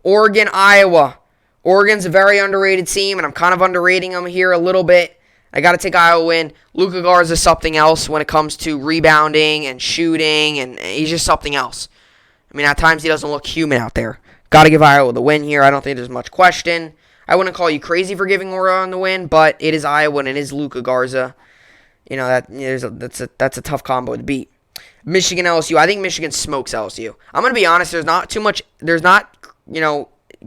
Oregon, Iowa. Oregon's a very underrated team, and I'm kind of underrating them here a little bit. I got to take Iowa win. Luka Garza is something else when it comes to rebounding and shooting, and he's just something else. At times he doesn't look human out there. Got to give Iowa the win here. I don't think there's much question. I wouldn't call you crazy for giving Oregon the win, but it is Iowa and it is Luka Garza. That's a tough combo to beat. Michigan LSU. I think Michigan smokes LSU. I'm gonna be honest. There's not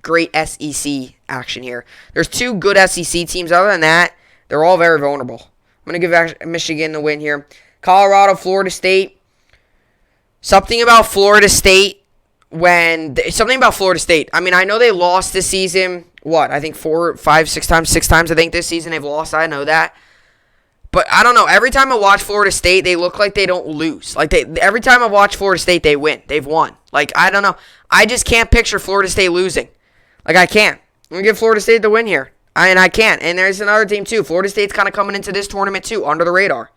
great SEC action here. There's 2 good SEC teams. Other than that, they're all very vulnerable. I'm gonna give Michigan the win here. Colorado, Florida State. Something about Florida State. I mean, I know they lost this season. I think 4, 5, 6 times. 6 times, I think, this season they've lost. I know that. But I don't know. Every time I watch Florida State, they look like they don't lose. Every time I watch Florida State, they win. They've won. I don't know. I just can't picture Florida State losing. I can't. I'm going to give Florida State the win here. I can't. And there's another team, too. Florida State's kind of coming into this tournament, too, under the radar.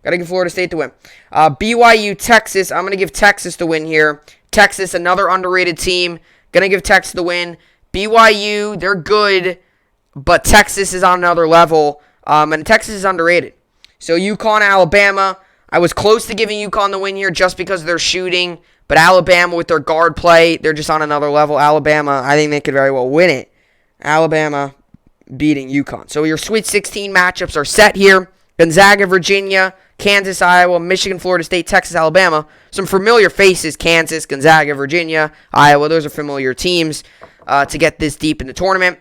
Got to give Florida State the win. BYU, Texas. I'm going to give Texas the win here. Texas, another underrated team. Going to give Texas the win. BYU, they're good, but Texas is on another level, and Texas is underrated. So UConn, Alabama. I was close to giving UConn the win here just because of their shooting, but Alabama with their guard play, they're just on another level. Alabama, I think they could very well win it. Alabama beating UConn. So your Sweet 16 matchups are set here. Gonzaga, Virginia, Kansas, Iowa, Michigan, Florida State, Texas, Alabama. Some familiar faces, Kansas, Gonzaga, Virginia, Iowa. Those are familiar teams to get this deep in the tournament.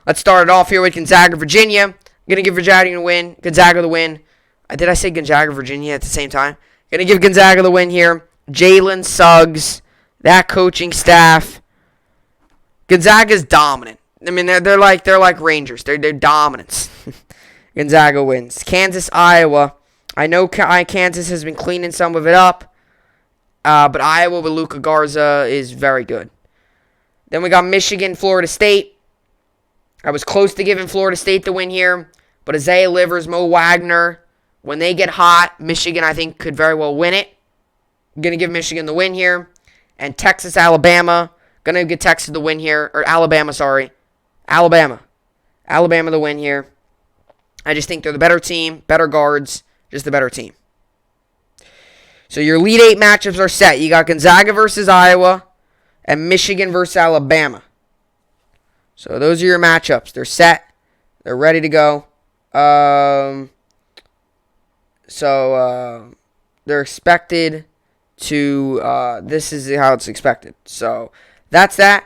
Let's start it off here with Gonzaga, Virginia. I'm going to give Gonzaga the win. Did I say Gonzaga, Virginia at the same time? Going to give Gonzaga the win here. Jalen Suggs, that coaching staff. Gonzaga's dominant. I mean, they're like Rangers. They're dominant. Gonzaga wins. Kansas, Iowa. I know Kansas has been cleaning some of it up, but Iowa with Luka Garza is very good. Then we got Michigan, Florida State. I was close to giving Florida State the win here, but Isaiah Livers, Mo Wagner, when they get hot, Michigan, I think, could very well win it. I'm going to give Michigan the win here. And Texas, Alabama. Going to give Texas the win here. Or Alabama, sorry. Alabama the win here. I just think they're the better team, better guards, just the better team. So your Elite 8 matchups are set. You got Gonzaga versus Iowa and Michigan versus Alabama. So those are your matchups. They're set. They're ready to go. So they're expected to, this is how it's expected. So that's that.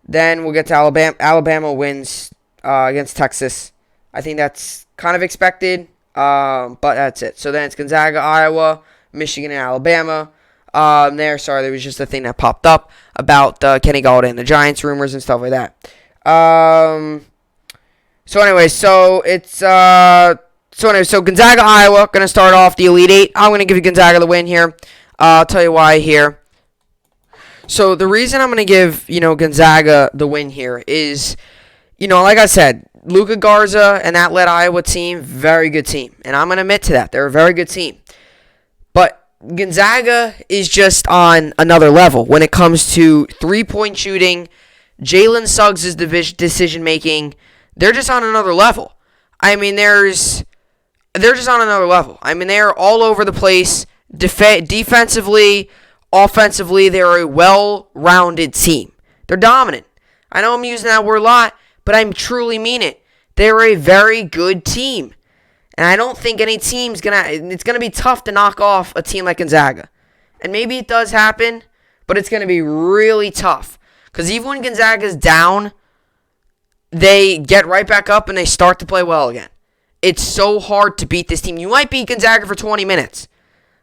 Then we'll get to Alabama. Alabama wins against Texas. I think that's kind of expected, but that's it. So then it's Gonzaga, Iowa, Michigan, and Alabama. There was just a thing that popped up about Kenny Galladay and the Giants rumors and stuff like that. So Gonzaga, Iowa, going to start off the Elite 8. I'm going to give you Gonzaga the win here. I'll tell you why here. So the reason I'm going to give, Gonzaga the win here is, like I said, Luka Garza and that led Iowa team, very good team. And I'm going to admit to that. They're a very good team. But Gonzaga is just on another level when it comes to three-point shooting, Jalen Suggs' decision-making. They're just on another level. I mean, they're just on another level. I mean, they're all over the place. Defensively, offensively, they're a well-rounded team. They're dominant. I know I'm using that word a lot, but I truly mean it. They're a very good team. And I don't think any team's it's going to be tough to knock off a team like Gonzaga. And maybe it does happen, but it's going to be really tough. Because even when Gonzaga's down, they get right back up and they start to play well again. It's so hard to beat this team. You might beat Gonzaga for 20 minutes,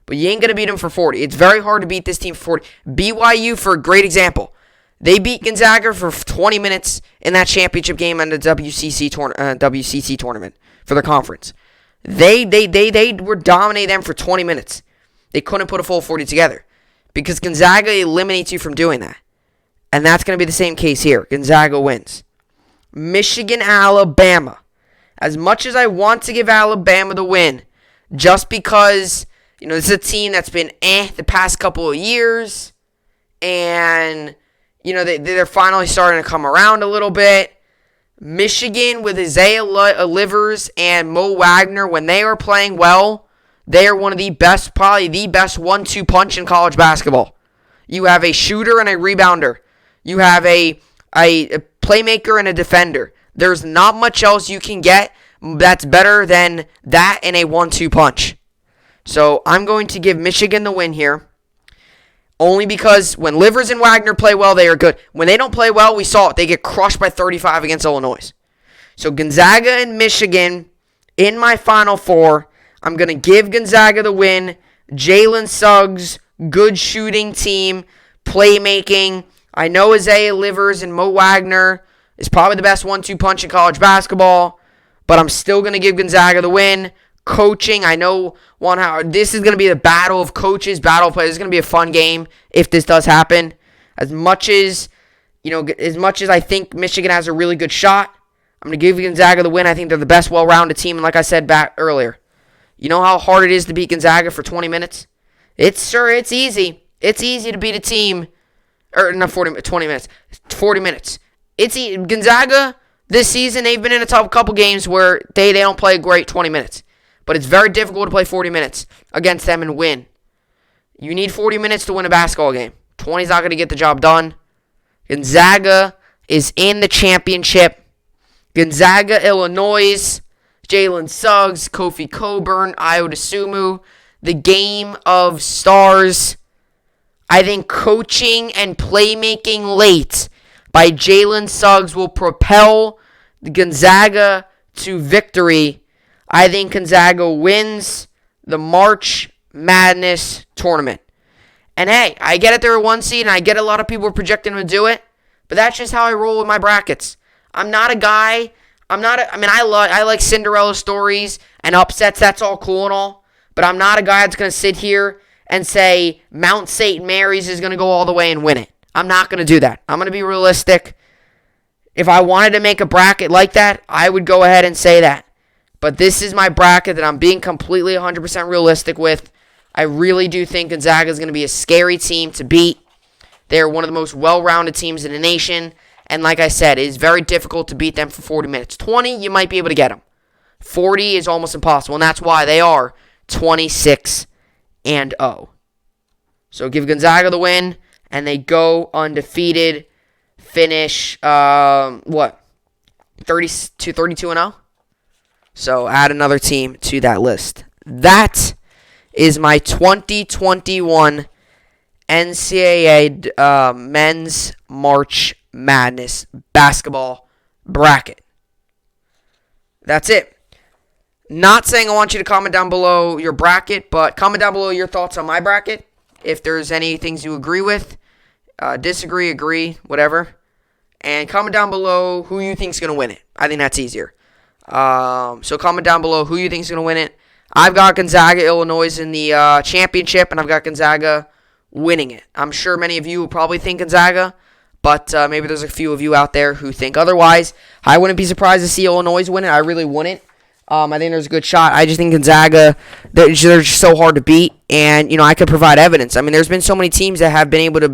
but you ain't going to beat them for 40. It's very hard to beat this team for 40. BYU, for a great example. They beat Gonzaga for 20 minutes in that championship game in the WCC tournament for the conference. They were dominating them for 20 minutes. They couldn't put a full 40 together because Gonzaga eliminates you from doing that. And that's going to be the same case here. Gonzaga wins. Michigan, Alabama. As much as I want to give Alabama the win, just because, this is a team that's been the past couple of years, and, they're finally starting to come around a little bit. Michigan with Isaiah Livers and Mo Wagner, when they are playing well, they are one of the best, probably the best 1-2 punch in college basketball. You have a shooter and a rebounder. You have a playmaker and a defender. There's not much else you can get that's better than that in a 1-2 punch. So I'm going to give Michigan the win here. Only because when Livers and Wagner play well, they are good. When they don't play well, we saw it. They get crushed by 35 against Illinois. So Gonzaga and Michigan in my Final Four. I'm going to give Gonzaga the win. Jalen Suggs, good shooting team, playmaking. I know Isaiah Livers and Mo Wagner is probably the best 1-2 punch in college basketball, but I'm still going to give Gonzaga the win. Coaching, I know this is going to be the battle of coaches, battle of players. It's going to be a fun game if this does happen. As much as I think Michigan has a really good shot, I'm going to give Gonzaga the win. I think they're the best well-rounded team, and like I said back earlier, you know how hard it is to beat Gonzaga for 20 minutes? It's easy. It's easy to beat a team, or not 20 minutes, 40 minutes. Gonzaga, this season, they've been in a tough couple games where they don't play a great 20 minutes. But it's very difficult to play 40 minutes against them and win. You need 40 minutes to win a basketball game. 20 is not going to get the job done. Gonzaga is in the championship. Gonzaga, Illinois, Jalen Suggs, Kofi Cockburn, Ayo Dosunmu. The game of stars. I think coaching and playmaking late by Jalen Suggs will propel the Gonzaga to victory. I think Gonzaga wins the March Madness tournament. And hey, I get it, they're a 1 seed, and I get a lot of people are projecting them to do it, but that's just how I roll with my brackets. I'm not a guy, I like Cinderella stories and upsets, that's all cool and all, but I'm not a guy that's going to sit here and say Mount St. Mary's is going to go all the way and win it. I'm not going to do that. I'm going to be realistic. If I wanted to make a bracket like that, I would go ahead and say that. But this is my bracket that I'm being completely 100% realistic with. I really do think Gonzaga is going to be a scary team to beat. They're one of the most well-rounded teams in the nation. And like I said, it is very difficult to beat them for 40 minutes. 20, you might be able to get them. 40 is almost impossible, and that's why they are 26-0. So give Gonzaga the win, and they go undefeated. Finish, 32-0? So add another team to that list. That is my 2021 NCAA Men's March Madness basketball bracket. That's it. Not saying I want you to comment down below your bracket, but comment down below your thoughts on my bracket. If there's any things you agree with, disagree, agree, whatever. And comment down below who you think is going to win it. I think that's easier. So comment down below who you think is going to win it. I've got Gonzaga, Illinois in the championship, and I've got Gonzaga winning it. I'm sure many of you will probably think Gonzaga, but maybe there's a few of you out there who think otherwise. I wouldn't be surprised to see Illinois win it. I really wouldn't. I think there's a good shot. I just think Gonzaga, they're just so hard to beat, and I could provide evidence. I mean, there's been so many teams that have been able to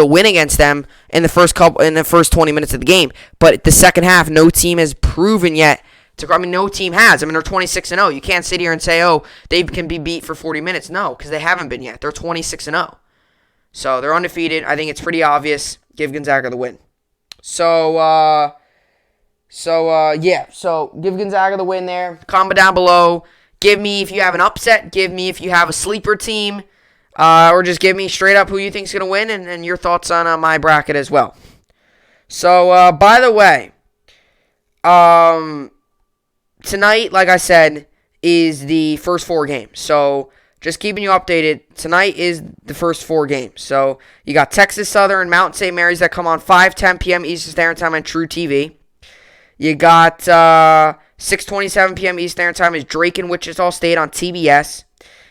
win against them in the first 20 minutes of the game. But the second half, no team has proven yet. No team has. They're 26-0. You can't sit here and say, they can be beat for 40 minutes. No, because they haven't been yet. They're 26-0. So they're undefeated. I think it's pretty obvious. Give Gonzaga the win. So give Gonzaga the win there. Comment down below. Give me if you have an upset. Give me if you have a sleeper team. Or just give me straight up who you think is going to win and your thoughts on my bracket as well. So, by the way, tonight, like I said, is the first 4 games. So, just keeping you updated, tonight is the first 4 games. So, you got Texas Southern, Mount St. Mary's that come on 5:10 p.m. Eastern Standard Time on True TV. You got 6:27 p.m. Eastern Standard Time is Drake and Wichita State on TBS.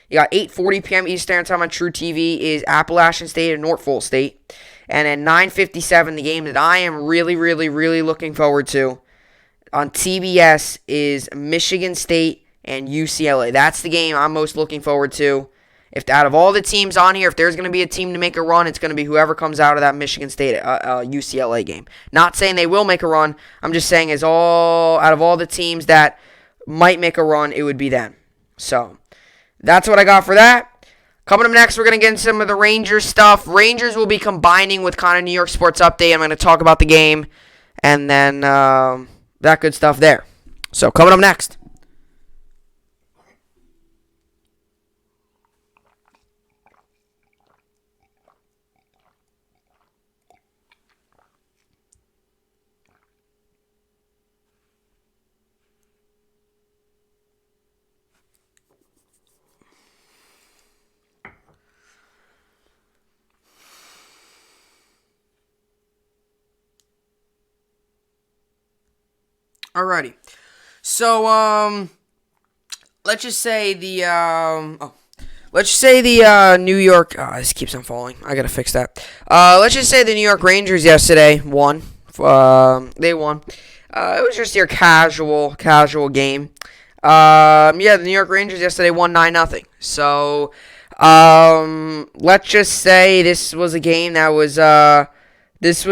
You got 8:40 p.m. Eastern Standard Time on True TV is Appalachian State and Norfolk State. And at 9:57, the game that I am really, really, really looking forward to on TBS is Michigan State and UCLA. That's the game I'm most looking forward to. If out of all the teams on here, if there's going to be a team to make a run, it's going to be whoever comes out of that Michigan State UCLA game. Not saying they will make a run. I'm just saying out of all the teams that might make a run, it would be them. So that's what I got for that. Coming up next, we're going to get into some of the Rangers stuff. Rangers will be combining with kind of New York Sports Update. I'm going to talk about the game and then that good stuff there. So coming up next. Alrighty. So, let's just say the New York. Oh, this keeps on falling. I gotta fix that. Let's just say the New York Rangers yesterday won. They won. It was just your casual game. The New York Rangers yesterday won 9-0. So, let's just say this was a game that was. There's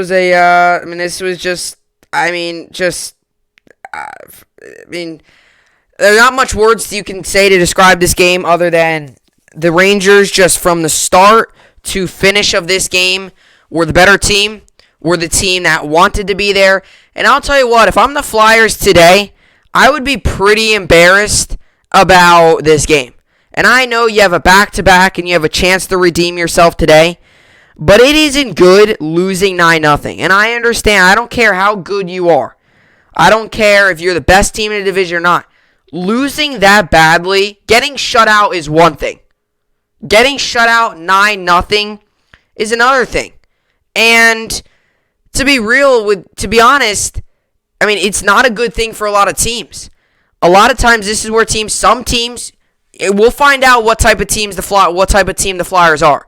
not much words you can say to describe this game other than the Rangers, just from the start to finish of this game, were the better team, were the team that wanted to be there. And I'll tell you what, if I'm the Flyers today, I would be pretty embarrassed about this game. And I know you have a back-to-back and you have a chance to redeem yourself today, but it isn't good losing 9-0. And I understand, I don't care how good you are. I don't care if you're the best team in the division or not. Losing that badly, getting shut out is one thing. Getting shut out 9-0 is another thing. And to be honest, it's not a good thing for a lot of teams. A lot of times this is where some teams, we'll find out what type of team the Flyers are.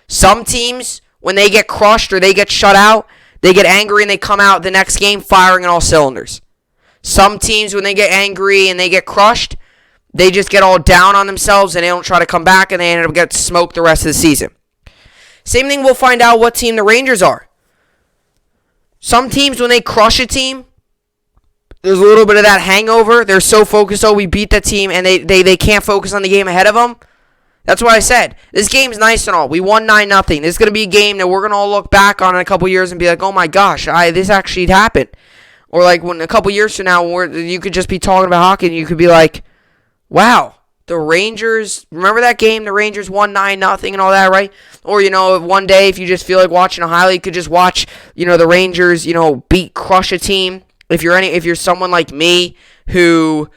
Some teams, when they get crushed or they get shut out, they get angry and they come out the next game firing on all cylinders. Some teams, when they get angry and they get crushed, they just get all down on themselves and they don't try to come back and they end up getting smoked the rest of the season. Same thing, we'll find out what team the Rangers are. Some teams, when they crush a team, there's a little bit of that hangover. They're so focused, we beat that team, and they can't focus on the game ahead of them. That's what I said. This game's nice and all. We won 9-0. This is going to be a game that we're going to all look back on in a couple years and be like, oh my gosh, this actually happened. Or like when a couple years from now, you could just be talking about hockey and you could be like, wow, the Rangers, remember that game? The Rangers won 9-0 and all that, right? Or, one day if you just feel like watching a highlight, you could just watch, the Rangers, crush a team. If you're someone like me who,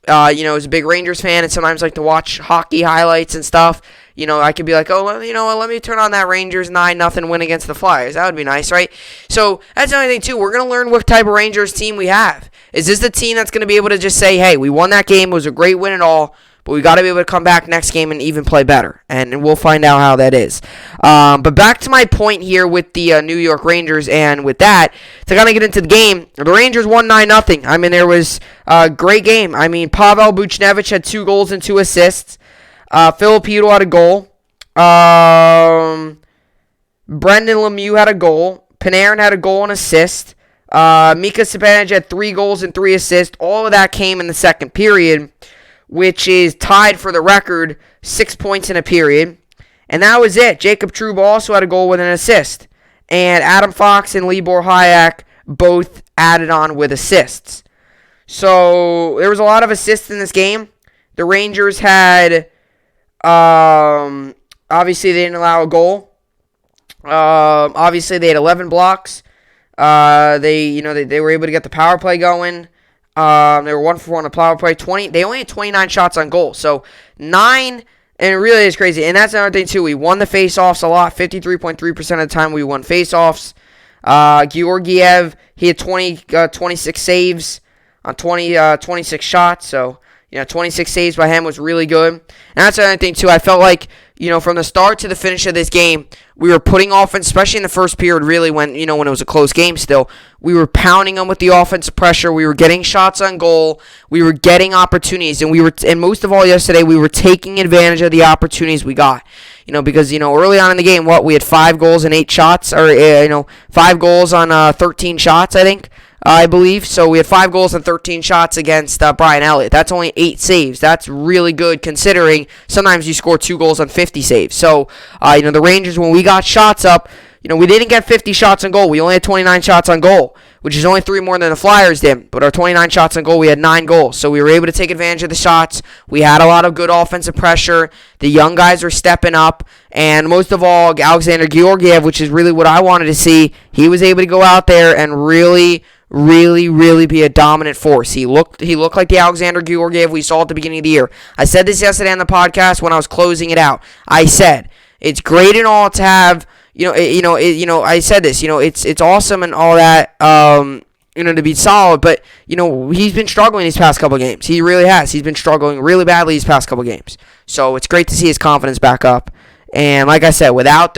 is a big Rangers fan and sometimes like to watch hockey highlights and stuff, I could be like, let me turn on that Rangers 9-0 win against the Flyers. That would be nice, right? So that's another thing too. We're going to learn what type of Rangers team we have. Is this the team that's going to be able to just say, hey, we won that game, it was a great win and all, but we got to be able to come back next game and even play better. And we'll find out how that is. But back to my point here with the New York Rangers, and with that, to kind of get into the game, the Rangers won 9-0. There was a great game. Pavel Buchnevich had 2 goals and 2 assists. Filipino had a goal. Brendan Lemieux had a goal. Panarin had a goal and assist. Mika Subbanich had 3 goals and 3 assists. All of that came in the second period, which is tied for the record, 6 points in a period. And that was it. Jacob Trouba also had a goal with an assist. And Adam Fox and Libor Hayek both added on with assists. So there was a lot of assists in this game. The Rangers had, obviously they didn't allow a goal. Obviously they had 11 blocks. They were able to get the power play going. They were 1 for 1 on the power play. They only had 29 shots on goal. So 9, and it really is crazy. And that's another thing too. We won the face-offs a lot. 53.3% of the time we won face-offs. Georgiev, he had 26 saves on 26 shots. So 26 saves by him was really good. And that's another thing too. I felt like, from the start to the finish of this game, we were putting offense, especially in the first period, really when it was a close game still, we were pounding them with the offensive pressure. We were getting shots on goal. We were getting opportunities. And most of all yesterday, we were taking advantage of the opportunities we got. Because, early on in the game, we had 5 goals and 8 shots, or, 5 goals on 13 shots, I think. I believe. So we had 5 goals and 13 shots against Brian Elliott. That's only 8 saves. That's really good considering sometimes you score 2 goals on 50 saves. So, the Rangers, when we got shots up, we didn't get 50 shots on goal. We only had 29 shots on goal, which is only 3 more than the Flyers did. But our 29 shots on goal, we had 9 goals. So we were able to take advantage of the shots. We had a lot of good offensive pressure. The young guys were stepping up. And most of all, Alexander Georgiev, which is really what I wanted to see, he was able to go out there and really be a dominant force. He looked like the Alexander Georgiev we saw at the beginning of the year. I said this yesterday on the podcast when I was closing it out. I said, it's great and all to have... I said this, it's awesome and all that, to be solid, but, he's been struggling these past couple games. He really has. He's been struggling really badly these past couple games. So it's great to see his confidence back up. And like I said, without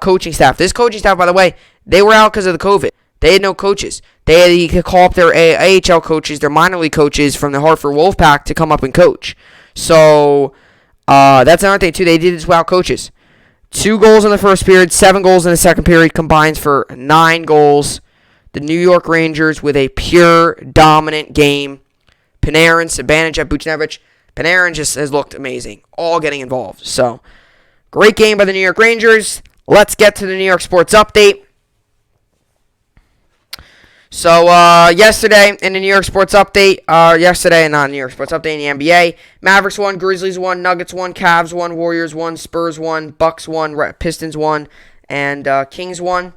coaching staff. This coaching staff, by the way, they were out because of the COVID. They had no coaches. They had to call up their AHL coaches, their minor league coaches from the Hartford Wolfpack to come up and coach. So... that's another thing, too. They did this without coaches. 2 goals in the first period, 7 goals in the second period, combines for 9 goals. The New York Rangers with a pure dominant game. Panarin, Sabanich, Buchnevich. Panarin just has looked amazing. All getting involved. So, great game by the New York Rangers. Let's get to the New York Sports Update. So, yesterday in the New York Sports Update, in the NBA, Mavericks won, Grizzlies won, Nuggets won, Cavs won, Warriors won, Spurs won, Bucks won, Pistons won, and Kings won.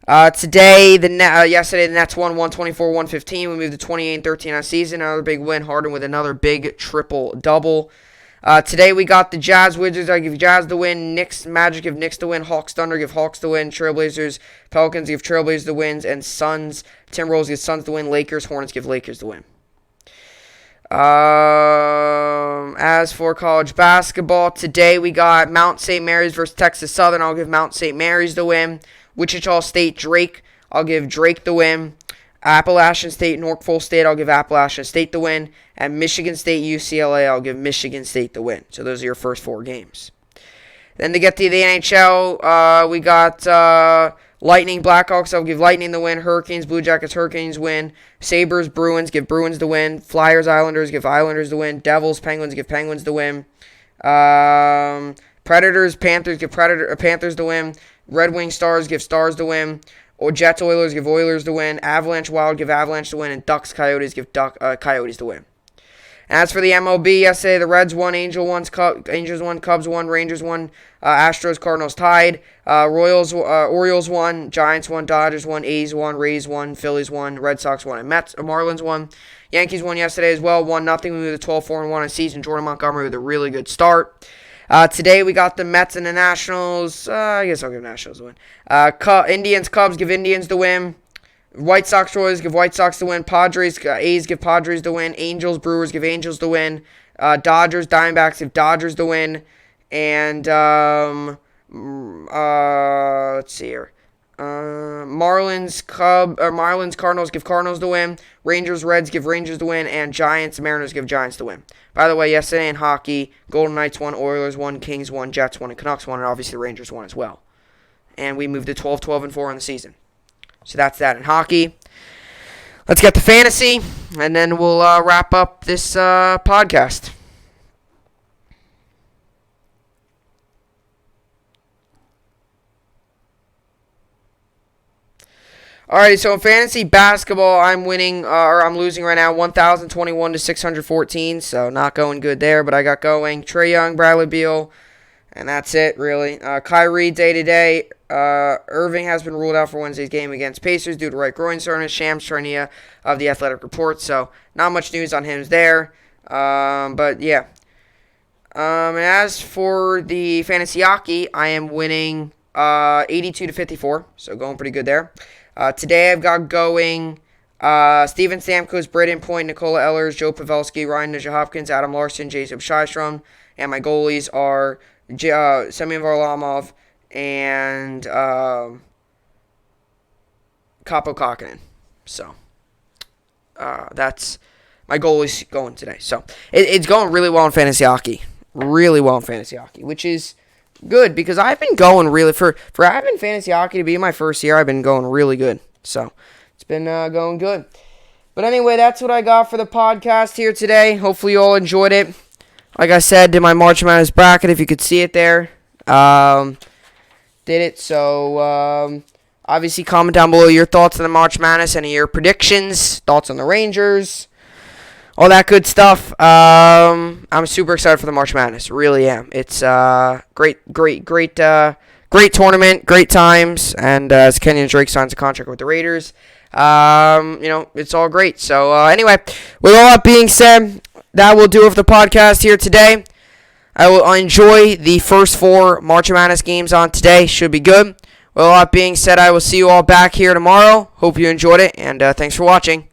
Yesterday, the Nets won 124-115. We moved to 28-13 on season. Another big win. Harden with another big triple-double. Today we got the Jazz Wizards. I give Jazz the win. Knicks Magic give Knicks the win. Hawks Thunder give Hawks the win. Trailblazers Pelicans give Trailblazers the wins. And Suns Timberwolves give Suns the win. Lakers Hornets give Lakers the win. As for college basketball, today we got Mount St. Mary's versus Texas Southern. I'll give Mount St. Mary's the win. Wichita State Drake. I'll give Drake the win. Appalachian State, Norfolk State, I'll give Appalachian State the win. And Michigan State, UCLA, I'll give Michigan State the win. So those are your first 4 games. Then to get to the NHL, we got Lightning, Blackhawks, I'll give Lightning the win. Hurricanes, Blue Jackets, Hurricanes win. Sabres, Bruins, give Bruins the win. Flyers, Islanders, give Islanders the win. Devils, Penguins, give Penguins the win. Predators, Panthers, give Panthers the win. Red Wings, Stars, give Stars the win. Or Jets, Oilers, give Oilers the win. Avalanche, Wild, give Avalanche the win. And Ducks, Coyotes, give Coyotes the win. And as for the MLB, yesterday the Reds won, Angels won, Cubs won, Rangers won, Astros, Cardinals tied, Orioles won, Giants won, Dodgers won, A's won, Rays won, Phillies won, Red Sox won, and Marlins won. Yankees won yesterday as well, 1-0. We moved to 12-4-1 on season. Jordan Montgomery with a really good start. Today we got the Mets and the Nationals. I guess I'll give Nationals the win. Indians, Cubs, give Indians the win. White Sox, Royals, give White Sox the win. Padres, A's, give Padres the win. Angels, Brewers, give Angels the win. Dodgers, Diamondbacks, give Dodgers the win. And, let's see here. Marlins, Cardinals, give Cardinals the win. Rangers, Reds, give Rangers the win. And Giants, Mariners, give Giants the win. By the way, yesterday in hockey, Golden Knights won, Oilers won, Kings won, Jets won, and Canucks won, and obviously the Rangers won as well. And we moved to 12-12-4 on the season. So that's that in hockey. Let's get to fantasy, and then we'll wrap up this podcast. Alrighty, so in fantasy basketball, I'm losing right now, 1,021 to 614. So not going good there, but I got going. Trae Young, Bradley Beal, and that's it really. Kyrie day to day. Irving has been ruled out for Wednesday's game against Pacers due to right groin soreness. Shams Charania of the Athletic Report. So not much news on him there. But yeah. And as for the fantasy hockey, I am winning 82 to 54. So going pretty good there. Today I've got going Steven Stamkos, Braden Point, Nikola Ehlers, Joe Pavelski, Ryan Nugent-Hopkins, Adam Larson, Jacob Shystrom, and my goalies are Semyon Varlamov and Kaapo Kakkonen. So that's my goalies going today. So it's going really well in fantasy hockey. Really well in fantasy hockey, which is good because I've been going really for having fantasy hockey to be my first year. I've been going really good, so it's been going good. But anyway, that's what I got for the podcast here today. Hopefully you all enjoyed it. Like I said, did my March Madness bracket, if you could see it there. Did it. So, obviously, comment down below your thoughts on the March Madness, any of your predictions, thoughts on the Rangers, all that good stuff. I'm super excited for the March Madness. Really am. It's great tournament, great times, and as Kenyon Drake signs a contract with the Raiders, it's all great. So, anyway, with all that being said, that will do it for the podcast here today. I will enjoy the first 4 March Madness games on today. Should be good. With all that being said, I will see you all back here tomorrow. Hope you enjoyed it, and thanks for watching.